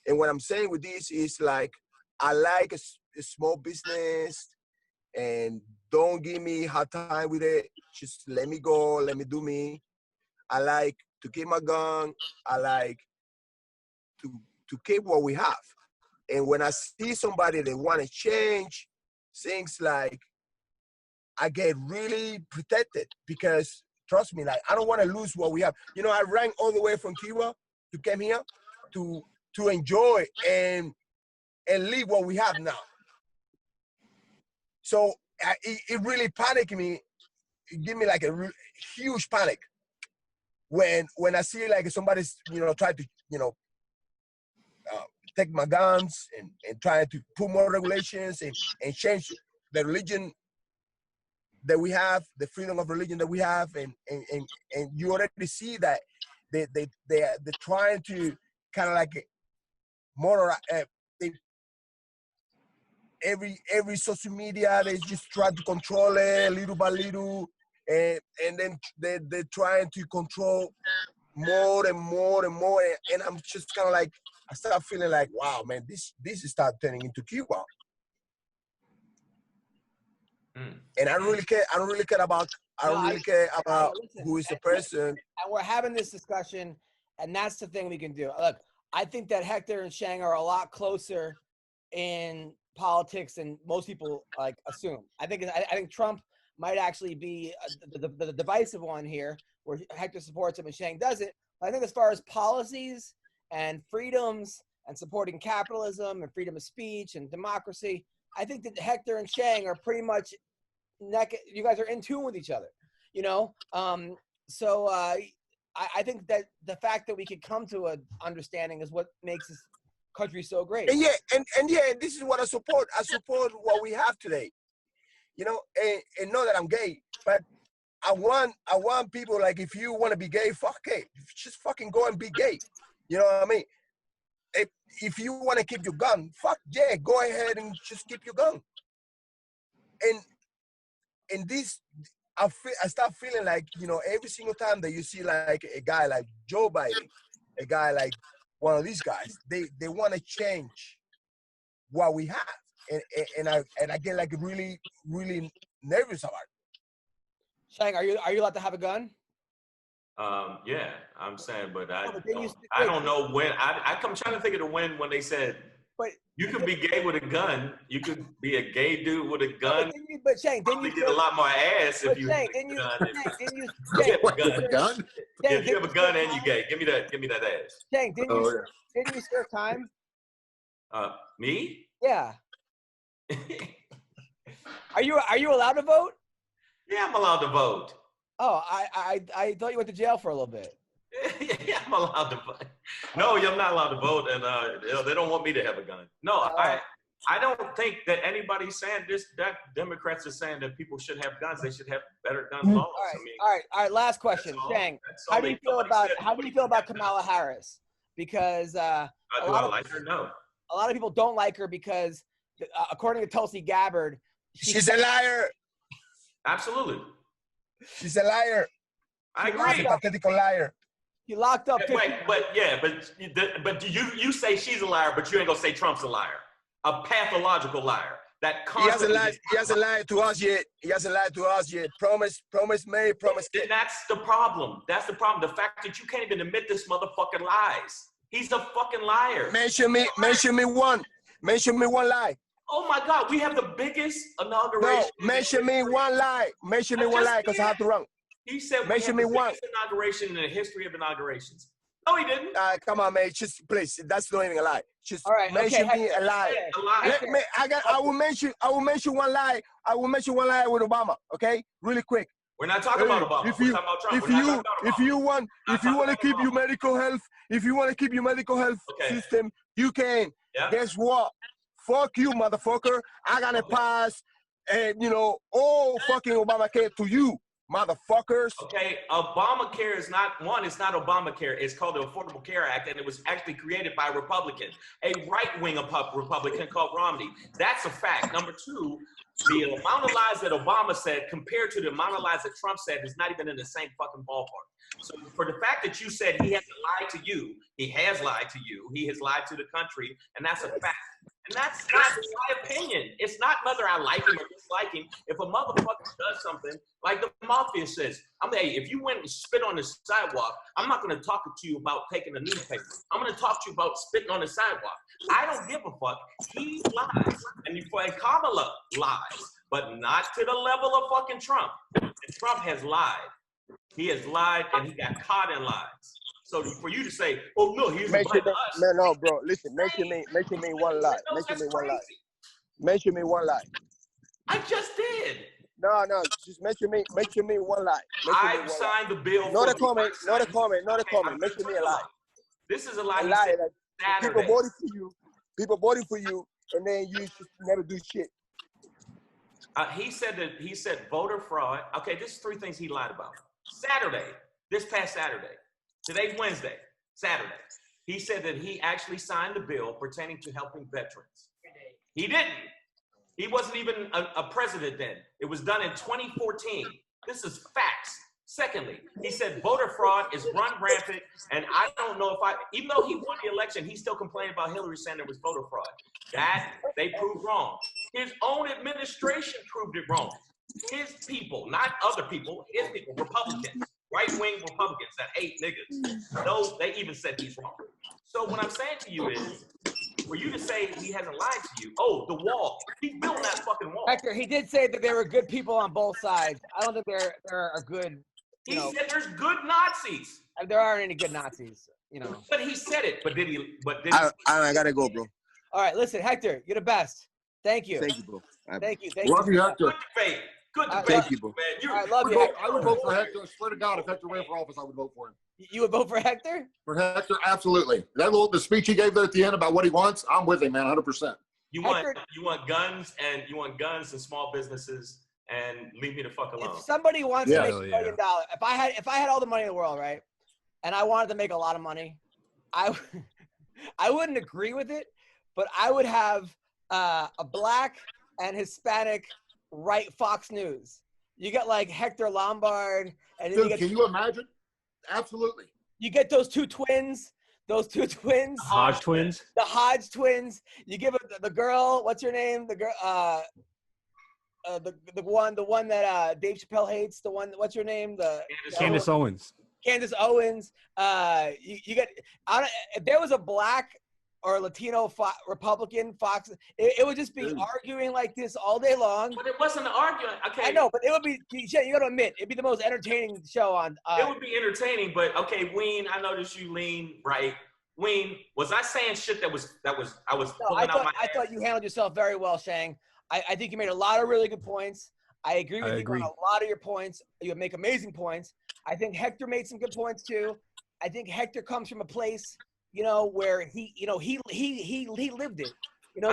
And what I'm saying with this is like, I like a small business, and don't give me hard time with it. Just let me go, let me do me. I like to keep my gun. I like to keep what we have. And when I see somebody that want to change things, like I get really protected, because trust me, like I don't want to lose what we have. You know, I ran all the way from Cuba to come here to enjoy and live what we have now. So it really panicked me. It gave me like a huge panic when I see like somebody's, you know, try to, you know, take my guns and try to put more regulations and change the religion that we have, the freedom of religion that we have, and you already see that they're trying to kind of like more every social media, they just try to control it little by little, and then they're trying to control more and more and more, and I'm just kind of like, I start feeling like, wow, man, this is start turning into Cuba. And I don't really care. I don't really care about listen, who is the person. And we're having this discussion, and that's the thing we can do. Look, I think that Hector and Shang are a lot closer in politics than most people like assume. I think Trump might actually be the divisive one here, where Hector supports him and Shang doesn't. But I think as far as policies and freedoms and supporting capitalism and freedom of speech and democracy, I think that Hector and Shang are pretty much you guys are in tune with each other, you know? So I think that the fact that we could come to an understanding is what makes this country so great. And yeah, this is what I support. I support what we have today, you know, and know that I'm gay, but I want people, like, if you want to be gay, fuck it. Just fucking go and be gay. You know what I mean? If you want to keep your gun, fuck yeah, go ahead and just keep your gun. And this, I start feeling like, you know, every single time that you see like a guy like Joe Biden, a guy like one of these guys, they want to change what we have, and I get like really, really nervous about it. Shang, are you allowed to have a gun? Yeah, I'm saying, but I don't know when. I'm trying to think of the when they said, but you could be gay with a gun. You could be a gay dude with a gun. But Shang, didn't you get a lot more ass if you have a gun? If you have a gun and you gay, give me that ass. Shang, didn't you serve time? Me? Yeah. Are you allowed to vote? Yeah, I'm allowed to vote. Oh, I thought you went to jail for a little bit. Yeah, I'm allowed to vote. No, I'm not allowed to vote, and they don't want me to have a gun. No, I don't think that anybody's saying this. That Democrats are saying that people should have guns. They should have better gun laws. All right. Last question, Shang. How do you feel about Kamala Harris? Because do I like her? No. A lot of people don't like her because according to Tulsi Gabbard, she's a liar. Absolutely. She's a liar. I She's agree. a pathetic liar. he locked up. But you say she's a liar, but you ain't gonna say Trump's a liar, a pathological liar. That constantly He hasn't lied to us yet. He hasn't lied to us yet. Promise Mary, promise kid. That's the problem. That's the problem. The fact that you can't even admit this motherfucking lies. He's a fucking liar. Mention me one. Mention me one lie. Oh my God, we have the biggest inauguration. No, mention me one lie. Mention me one lie, because I have to run. He said mention we me have the one biggest inauguration in the history of inaugurations. No, he didn't. Come on, man. Just please. That's not even a lie. Just All right, mention me a lie. A lie. I will mention one lie. I will mention one lie with Obama. Okay, really quick. We're not talking about Obama. We're talking about Trump. If you want to keep your medical health, system, you can. Yeah. Guess what? Fuck you, motherfucker. I gotta pass, and all fucking Obamacare to you, motherfuckers. Okay, Obamacare is not one. It's not Obamacare. It's called the Affordable Care Act, and it was actually created by a Republican, a right-wing Republican called Romney. That's a fact. Number two, the amount of lies that Obama said compared to the amount of lies that Trump said is not even in the same fucking ballpark. So for the fact that you said he hasn't lied to you, he has lied to you. He has lied to the country, and that's a fact. And that's not my opinion. It's not whether I like him or dislike him. If a motherfucker does something, like the mafia says, if you went and spit on the sidewalk, I'm not going to talk to you about taking a newspaper. I'm going to talk to you about spitting on the sidewalk. I don't give a fuck. He lies. And Kamala lies, but not to the level of fucking Trump. And Trump has lied. He has lied, and he got caught in lies. So for you to say, "Oh no, he's blaming us," no, bro. Listen, mention me one lie. Mention me one lie. Mention me one lie. I just did. No, just mention me one lie. I've signed the bill. Not a comment. Mention me a lie. This is a lie. A lie. Saturday. People voted for you, and then you just never do shit. He said voter fraud. Okay, this is three things he lied about. This past Saturday. Today's Wednesday, Saturday. He said that he actually signed the bill pertaining to helping veterans. He didn't. He wasn't even a president then. It was done in 2014. This is facts. Secondly, he said voter fraud is run rampant, and I don't know even though he won the election, he still complained about Hillary saying there was voter fraud. That they proved wrong. His own administration proved it wrong. His people, not other people, his people, Republicans. Right-wing Republicans that hate niggas. Those, they even said he's wrong. So what I'm saying to you is, for you to say he hasn't lied to you, the wall. He built that fucking wall. Hector, he did say that there were good people on both sides. I don't think there are good. He said there's good Nazis. There aren't any good Nazis, But he said it. But did he? I gotta go, bro. All right, listen, Hector, you're the best. Thank you. Thank you, bro. Thank you. Love you, Hector. Good debate. Thank you, bro. Man, I love you. I would vote for Hector. I swear to God, if Hector ran for office, I would vote for him. You would vote for Hector? For Hector, absolutely. The speech he gave there at the end about what he wants, I'm with him, man, 100%. You want guns and small businesses and leave me the fuck alone. If somebody wants to make $1 million, if I had all the money in the world, right, and I wanted to make a lot of money, I wouldn't agree with it, but I would have a black and Hispanic right Fox News. You get like Hector Lombard, and then Dude, can you imagine? Absolutely. You get those two twins. Hodge twins. The Hodge twins. You give the girl. What's her name? The girl. The one that Dave Chappelle hates. The one. What's her name? Candace Owens. Candace Owens. You get. If there was a black or Latino Republican Fox, it would just be arguing like this all day long. But it wasn't an argument. Okay. I know, but it would be. You got to admit, it'd be the most entertaining show on. It would be entertaining, but okay, Ween. I noticed you lean right. Ween, was I saying shit that was I was pulling out my ass? I thought you handled yourself very well, Shang. I think you made a lot of really good points. I agree with you on a lot of your points. You make amazing points. I think Hector made some good points too. I think Hector comes from a place, where he lived it.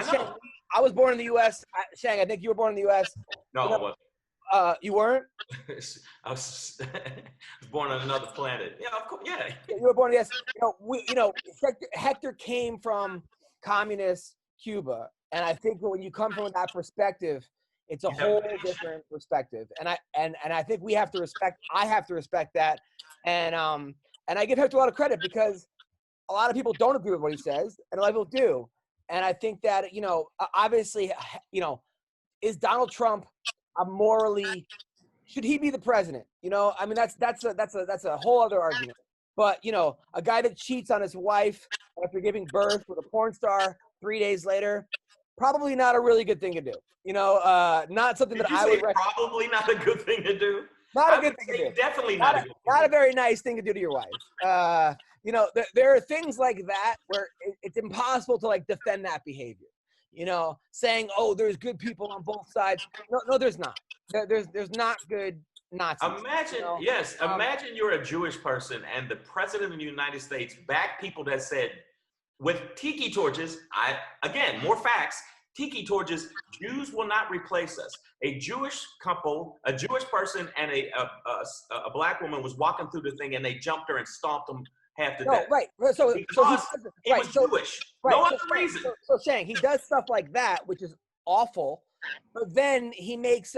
Shang, I was born in the U.S. Shang, I think you were born in the U.S. No, I wasn't. You weren't? I was born on another planet. Yeah, of course. Yeah. You were born in the U.S. Hector came from communist Cuba. And I think when you come from that perspective, it's a whole different perspective. And I think we have to respect. I have to respect that. And I give Hector a lot of credit because a lot of people don't agree with what he says, and a lot of people do. And I think that, obviously, is Donald Trump should he be the president? I mean, that's a whole other argument. But, a guy that cheats on his wife after giving birth with a porn star 3 days later, probably not a really good thing to do. Not something that I would recommend. Probably not a good thing to do. Not a good thing to do. Definitely not a good thing. Not a very nice thing to do to your wife. There are things like that where it's impossible to defend that behavior. Saying, oh, there's good people on both sides. No, there's not. There's not good Nazis. Imagine you're a Jewish person and the president of the United States backed people that said, with tiki torches, more facts, tiki torches, Jews will not replace us. A Jewish couple, a Jewish person and a black woman was walking through the thing and they jumped her and stomped them half to death. Right. So he was Jewish. Right. No other reason. So Shang, he does stuff like that, which is awful. But then he makes,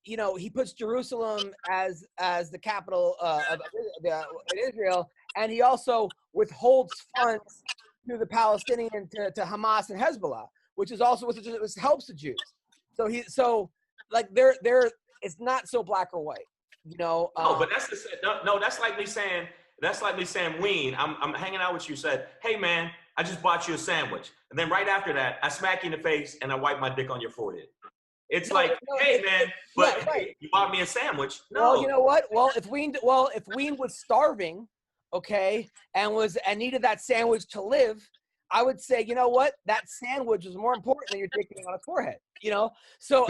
he puts Jerusalem as the capital of Israel, and he also withholds funds to the Palestinian to Hamas and Hezbollah, which helps the Jews. So it's not so black or white, but that's like me saying, Ween, I'm hanging out with you, said, hey man, I just bought you a sandwich. And then right after that, I smack you in the face and I wipe my dick on your forehead. It's hey man, but hey, you bought me a sandwich. No. Well, you know what? Well, if Ween was starving, okay, and needed that sandwich to live, I would say, you know what? That sandwich is more important than your dick being on his forehead. So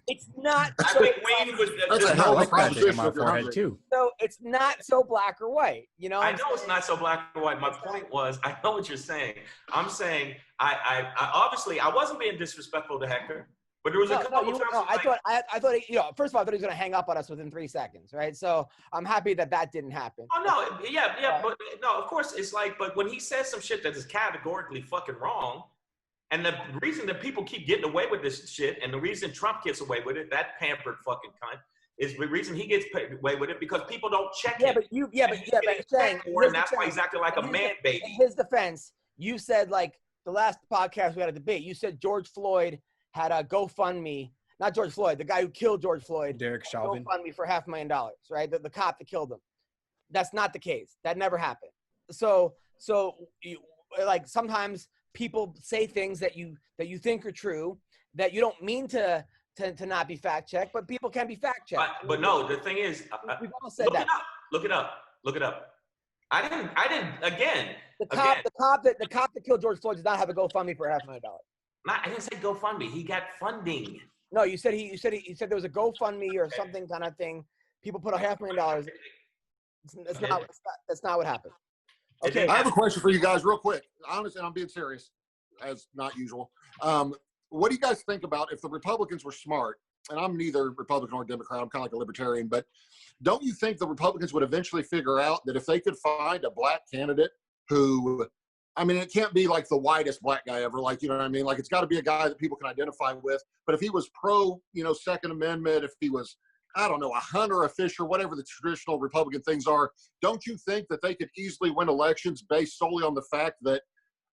it's not. I think Wayne was. That's a hell of a proposition on my forehead too. So it's not so black or white. I know it's not so black or white. My point was, I know what you're saying. I'm saying, I obviously I wasn't being disrespectful to Hector. But there was a couple of times. I thought, first of all, I thought he was going to hang up on us within 3 seconds, right? So I'm happy that didn't happen. Oh, no, yeah, but no, of course, it's but when he says some shit that is categorically fucking wrong, and the reason that people keep getting away with this shit, and the reason Trump gets away with it, that pampered fucking cunt, is the reason he gets away with it because people don't check him. But Shang, and that's why he's acting like a man baby. In his defense, you said, the last podcast we had a debate, you said George Floyd had a GoFundMe, not George Floyd, the guy who killed George Floyd. Derek Chauvin. GoFundMe for $500,000, right? The cop that killed him. That's not the case. That never happened. So sometimes people say things that you think are true that you don't mean to not be fact checked, but people can be fact checked. But no, the thing is, we've all said that. Look it up. I didn't. Again. The cop that killed George Floyd does not have a GoFundMe for $500,000. I didn't say GoFundMe. He got funding. No, you said there was a GoFundMe or something kind of thing. People put $500,000. That's not what happened. Okay. I have a question for you guys real quick. Honestly, I'm being serious, as not usual. What do you guys think about if the Republicans were smart? And I'm neither Republican or Democrat. I'm kind of like a libertarian. But don't you think the Republicans would eventually figure out that if they could find a black candidate who – it can't be like the whitest black guy ever, you know what I mean? It's got to be a guy that people can identify with. But if he was pro, Second Amendment, if he was, I don't know, a hunter, a fisher, whatever the traditional Republican things are, don't you think that they could easily win elections based solely on the fact that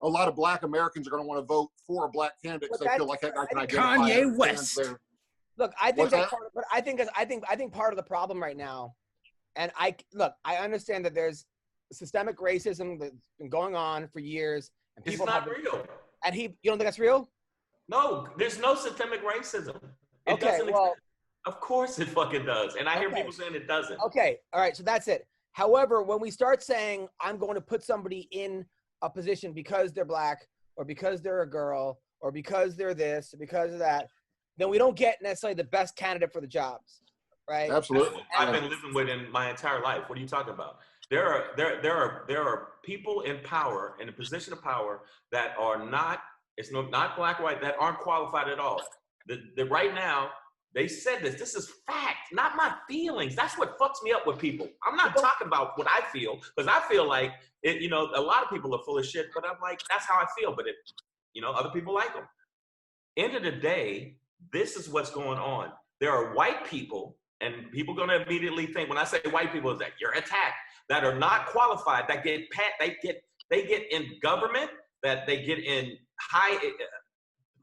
a lot of black Americans are going to want to vote for a black candidate because they feel like that guy can identify Kanye West. Look, I think I think part of the problem right now, and I understand that there's systemic racism that's been going on for years, and people it's not real. And you don't think that's real? No, there's no systemic racism. Of course it fucking does. And I hear people saying it doesn't. Okay, all right, so that's it. However, when we start saying I'm going to put somebody in a position because they're black or because they're a girl or because they're this or because of that, then we don't get necessarily the best candidate for the jobs, right? Absolutely. I've been living with in my entire life. What are you talking about? There are people in power, in a position of power, that are not black or white, that aren't qualified at all. Right now, they said this is fact, not my feelings. That's what fucks me up with people. I'm not talking about what I feel, because I feel like, a lot of people are full of shit, but I'm like, that's how I feel. But other people like them. end of the day, this is what's going on. There are white people, and people are going to immediately think, when I say white people, is that you're attacked, that are not qualified, that get they get in government, that they get in high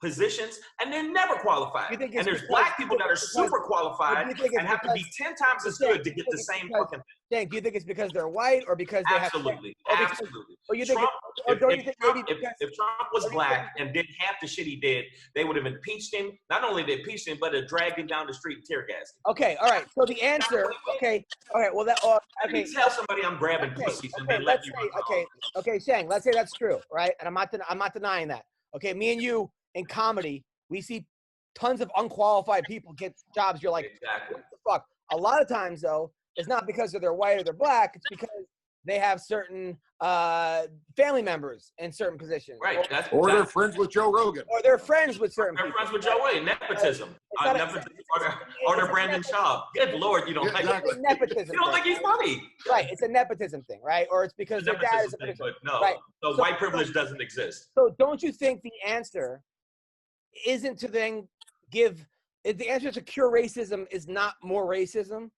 positions, and they're never qualified. And there's black people that are super qualified and have to be 10 times as good to get the same fucking thing. Shang, do you think it's because they're white or because they absolutely, have absolutely. Or you think if Trump was black and did half the shit he did, they would have impeached him. Not only did impeach him, but have dragged him down the street and tear gassed him. Okay, all right. So the answer, okay, well that okay. Tell somebody I'm grabbing pussies and they let you. Okay, Shang, let's say that's true, right? And I'm not denying that. Okay, me and you in comedy, we see tons of unqualified people get jobs. You're like, exactly. What the fuck? A lot of times, though, it's not because they're white or they're black. It's because they have certain family members in certain positions. Right. Or they're friends with Joe Rogan. Or they're friends with certain people. They're friends with Joe Rogan. Nepotism. Or they're Brandon Schaub. Good Lord, you don't like nepotism. You don't think he's funny. Right. It's a nepotism thing, right? Or it's because their dad is a thing, but no. Right. So white privilege doesn't exist. So don't you think the answer isn't to then give the answer to cure racism is not more racism?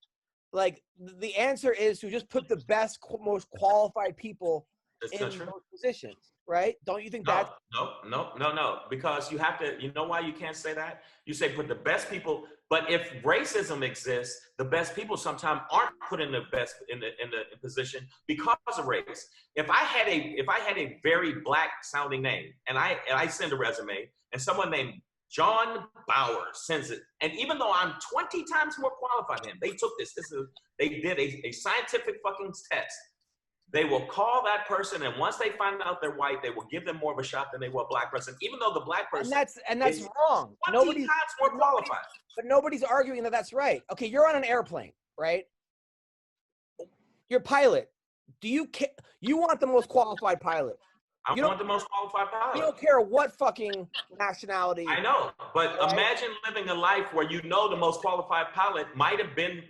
Like the answer is to just put the best, most qualified people in those positions, right? Don't you think that? No. Because you have to. You know why you can't say that? You say put the best people, but if racism exists, the best people sometimes aren't put in the best in the position because of race. If I had a very black sounding name and I send a resume and someone named John Bauer sends it. And even though I'm 20 times more qualified than him, they took they did a scientific fucking test. They will call that person, and once they find out they're white, they will give them more of a shot than they will a black person, even though the black person and that's wrong. 20 times more qualified. But nobody's arguing that that's right. Okay, you're on an airplane, right? You're a pilot. Do you want the most qualified pilot? I want the most qualified pilot. You don't care what fucking nationality. I know, but imagine living a life where you know the most qualified pilot might have been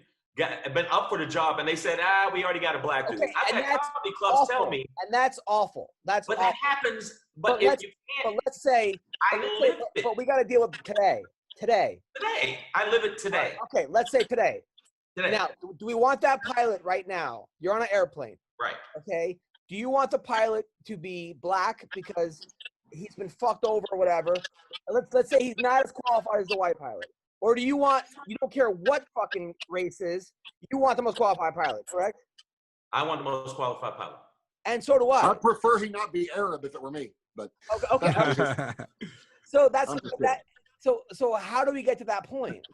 up for the job, and they said, we already got a black dude. I've had comedy clubs tell me. And that's awful. That's awful. That happens, but if you can't. But let's say, it. But we got to deal with today. Today. I live it today. Okay, let's say today. Now, do we want that pilot right now? You're on an airplane. Right. Okay. Do you want the pilot to be black because he's been fucked over or whatever? Let's say he's not as qualified as the white pilot. Or do you don't care what fucking race is, you want the most qualified pilot, correct? I want the most qualified pilot. And so do I. I'd prefer he not be Arab if it were me, but okay. So that's that. So how do we get to that point?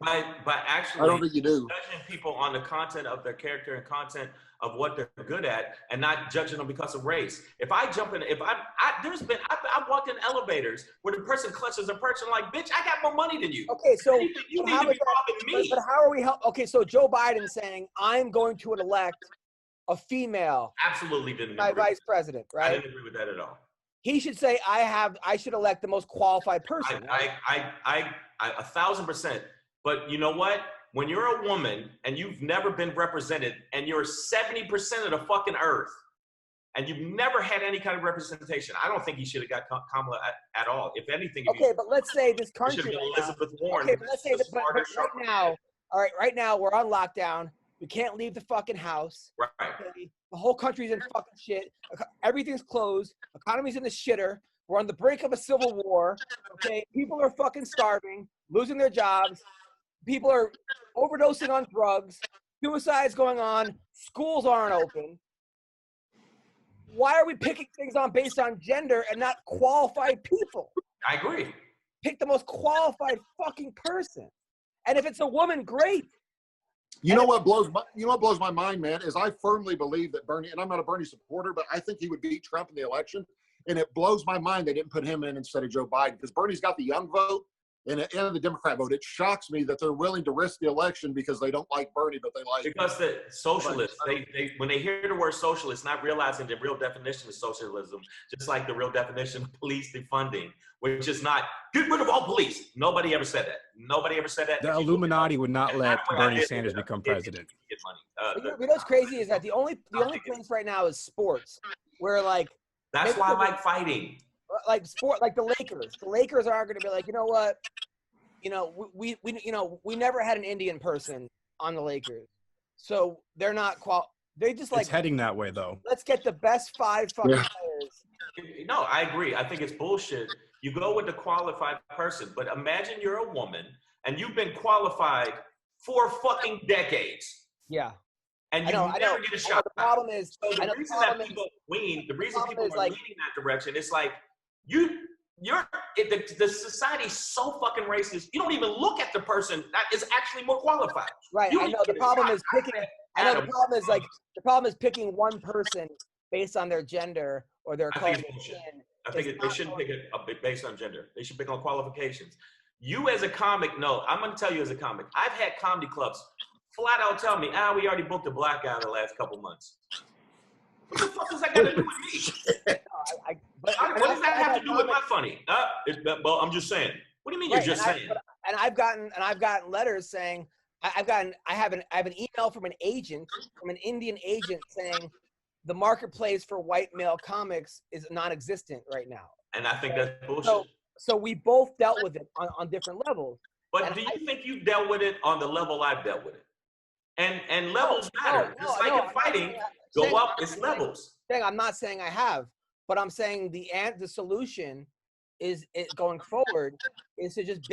By actually, I don't think you do. Judging people on the content of their character and content of what they're good at, and not judging them because of race. If I jump in, I've walked in elevators where the person clutches a person like, bitch, I got more money than you. Okay, so you need to be robbing me. But how are we okay, so Joe Biden saying I'm going to elect a female. Absolutely didn't. My vice president, right? I didn't agree with that at all. He should say I should elect the most qualified person. I 1,000%. But you know what? When you're a woman and you've never been represented and you're 70% of the fucking earth and you've never had any kind of representation, I don't think he should have got Kamala at all. If anything, but let's say this country. Should have been Elizabeth Warren. Okay, but let's say that right now we're on lockdown. We can't leave the fucking house. Right. Okay? The whole country's in fucking shit. Everything's closed. Economy's in the shitter. We're on the brink of a civil war. Okay, people are fucking starving, losing their jobs. People are overdosing on drugs. Suicide's going on. Schools aren't open. Why are we picking things based on gender and not qualified people? I agree. Pick the most qualified fucking person. And if it's a woman, great. You know what blows my mind, man, is I firmly believe that Bernie, and I'm not a Bernie supporter, but I think he would beat Trump in the election. And it blows my mind they didn't put him in instead of Joe Biden, because Bernie's got the young vote and the Democrat vote. It shocks me that they're willing to risk the election because they don't like Bernie, but they like because the socialists. They when they hear the word socialist, not realizing the real definition of socialism, just like the real definition of police defunding, which is not get rid of all police. Nobody ever said that. Nobody ever said that. The Illuminati would not let Bernie Sanders become president. Get money. You know what's crazy is that the only place right now is sports, where like that's why I like fighting. like sport, like the Lakers. The Lakers are going to be like, you know what? We never had an Indian person on the Lakers, so they're not They just like it's heading that way though. Let's get the best 5 fucking players. No, I agree. I think it's bullshit. You go with the qualified person, but imagine you're a woman and you've been qualified for fucking decades. Yeah. And you never get a shot. The problem is, so the reason people are leaning that direction, it's like the society's so fucking racist. You don't even look at the person that is actually more qualified. Right. I know the problem is picking. I know the problem is picking one person based on their gender or their color. I think they shouldn't pick it based on gender. They should pick on qualifications. You as a comic, no, I'm going to tell you as a comic. I've had comedy clubs flat out tell me, we already booked a black guy the last couple months. What the fuck does that got to do with me? What does that have to do with my funny? Well, I'm just saying. What do you mean you're just saying? I've gotten letters saying, I have an email from an Indian agent saying the marketplace for white male comics is non-existent right now. And I think that's bullshit. So we both dealt with it on different levels. But do you think you've dealt with it on the level I've dealt with it? And levels matter. Just like in fighting, go up, it's levels. I'm not saying I have, but I'm saying the solution is going forward is to just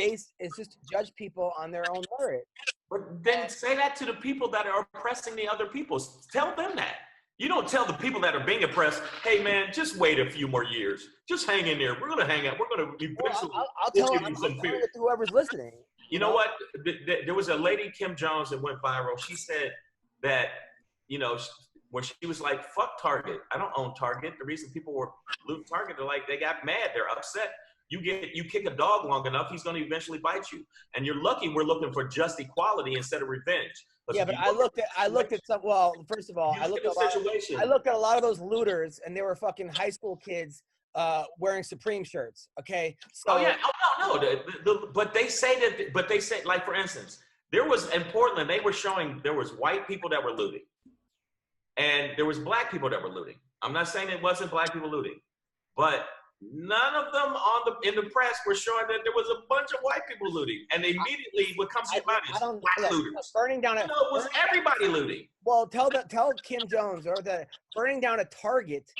judge people on their own merit. But then say that to the people that are oppressing the other people. Tell them that. You don't tell the people that are being oppressed, hey man, just wait a few more years. Just hang in there. We're gonna hang out. We're gonna be I'll tell it to whoever's listening. You know what? There was a lady, Kim Jones, that went viral. She said that, when she was like, fuck Target. I don't own Target. The reason people were looting Target, they got mad. They're upset. You kick a dog long enough, he's going to eventually bite you. And you're lucky we're looking for just equality instead of revenge. Yeah, but I looked at some. Well, first of all, I looked at a lot of those looters, and they were fucking high school kids wearing Supreme shirts. Okay. So, no. But they say like, for instance, there was in Portland, they were showing there was white people that were looting, and there was black people that were looting. I'm not saying it wasn't black people looting, but none of them in the press were showing that there was a bunch of white people looting, and immediately what comes to your mind is black looters. Burning down it was everybody looting. Well, tell Kim Jones or that burning down a Target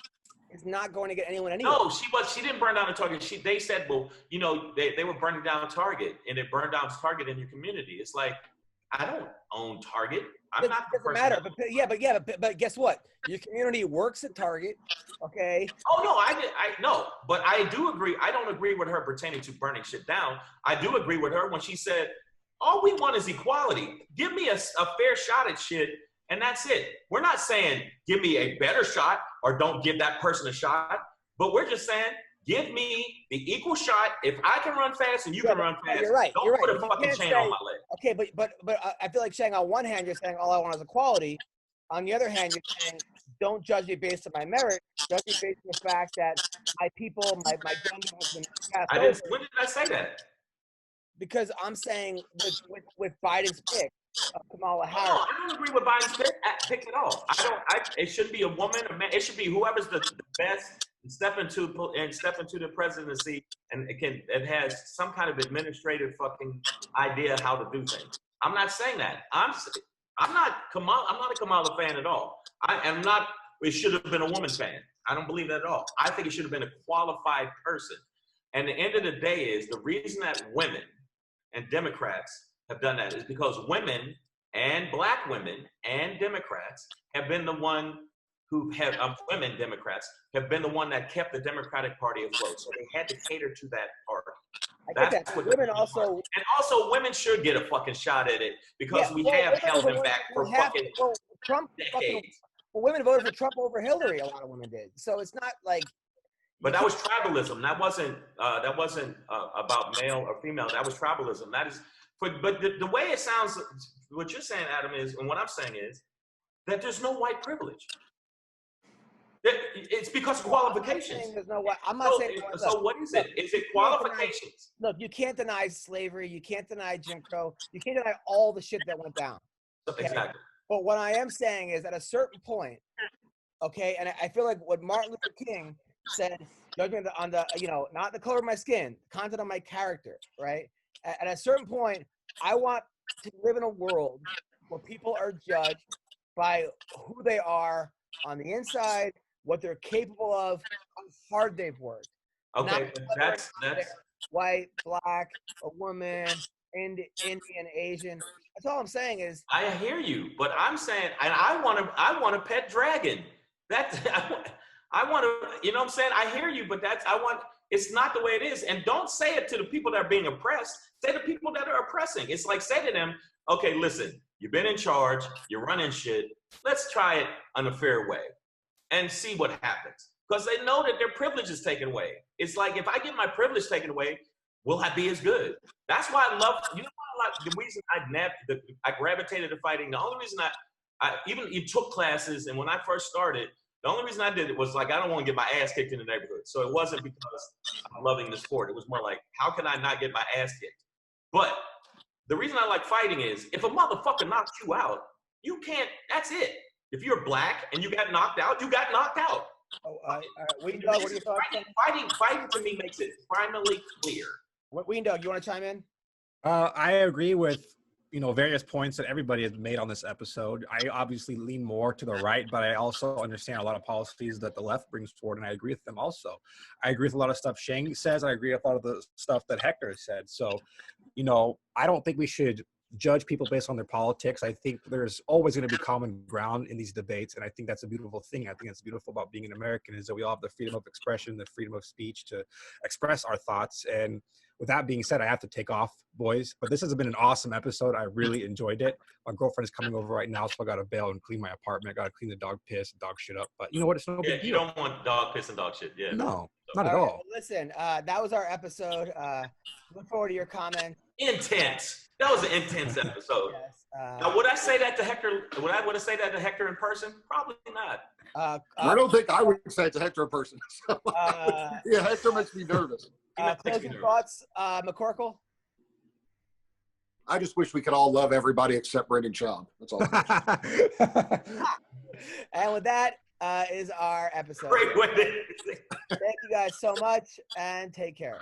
is not going to get anyone anywhere. No, she didn't burn down a Target. They said, well, they were burning down Target, and it burned down Target in your community. It's like, I don't own Target. I'm not the person. It doesn't matter. But guess what? Your community works at Target, okay? Oh no, I know, but I do agree. I don't agree with her pertaining to burning shit down. I do agree with her when she said, all we want is equality. Give me a fair shot at shit, and that's it. We're not saying give me a better shot or don't give that person a shot, but we're just saying give me the equal shot. If I can run fast and you can run fast, you're right. Don't put a fucking chain on my leg. Okay, but I feel like Shang, on one hand, you're saying all I want is equality. On the other hand, you're saying don't judge me based on my merit. Judge me based on the fact that my people, my gender has been passed over. When did I say that? Because I'm saying with Biden's pick of Kamala Harris. No, I don't agree with Biden's pick at all. It shouldn't be a woman, a man. It should be whoever's the best and step into the presidency, and it has some kind of administrative fucking idea how to do things. I'm not saying that. I'm not a Kamala fan at all. I am not. It should have been a woman fan. I don't believe that at all. I think it should have been a qualified person. And the end of the day is the reason that women and Democrats have done that is because women and black women and Democrats have been the one who have women Democrats have been the one that kept the Democratic Party afloat. So they had to cater to that party. That's what women also, and also women should get a fucking shot at it because we have held them back for fucking Trump decades. Women voted for Trump over Hillary. A lot of women did. So it's not like. But that was tribalism. That wasn't about male or female. That was tribalism. That is. But the way it sounds, what you're saying, Adam, is, and what I'm saying is that there's no white privilege. It's because of qualifications. I'm not saying. So what is it? Is it qualifications? Look, you can't deny slavery. You can't deny Jim Crow. You can't deny all the shit that went down. Okay? Exactly. But what I am saying is, at a certain point, okay, and I feel like what Martin Luther King said, judge me on the, not the color of my skin, the content of my character, right? At a certain point, I want to live in a world where people are judged by who they are on the inside, what they're capable of, how hard they've worked. Okay, that's white, black, a woman, Indian, Asian. That's all I'm saying is. I hear you, but I'm saying, and I want a pet dragon. That I want to, you know what I'm saying? I hear you, but it's not the way it is. And don't say it to the people that are being oppressed. Say to people that are oppressing. It's like, say to them, okay, listen, you've been in charge, you're running shit. Let's try it on a fair way and see what happens. Because they know that their privilege is taken away. It's like, if I get my privilege taken away, will I be as good? That's why I love, the reason I gravitated to fighting, the only reason I even took classes, and when I first started, the only reason I did it was like, I don't want to get my ass kicked in the neighborhood. So it wasn't because I'm loving the sport. It was more like, how can I not get my ass kicked? But the reason I like fighting is, if a motherfucker knocks you out, you can't, that's it. If you're black and you got knocked out, you got knocked out. What are your thoughts? Fighting to me makes it primarily clear. Doug, you want to chime in? I agree with various points that everybody has made on this episode. I obviously lean more to the right, but I also understand a lot of policies that the left brings forward, and I agree with them also. I agree with a lot of stuff Shang says. I agree with a lot of the stuff that Hector said. So, I don't think we should judge people based on their politics. I think there's always going to be common ground in these debates, and I think that's a beautiful thing. I think it's beautiful about being an American is that we all have the freedom of expression, the freedom of speech to express our thoughts. And with that being said, I have to take off, boys. But this has been an awesome episode. I really enjoyed it. My girlfriend is coming over right now, so I got to bail and clean my apartment. I got to clean the dog piss, dog shit up. But you know what? It's no big deal. You don't want dog piss and dog shit. Yeah. No, not at all. Well, listen, that was our episode. Look forward to your comments. Intense. That was an intense episode. Yes, now, would I say that to Hector? Would I say that to Hector in person? Probably not. I don't think I would say it to Hector in person. Yeah, Hector makes me nervous. Closing thoughts, McCorkle? I just wish we could all love everybody except Brendan Schaub. That's all. And with that is our episode. Great way. Thank you guys so much, and take care.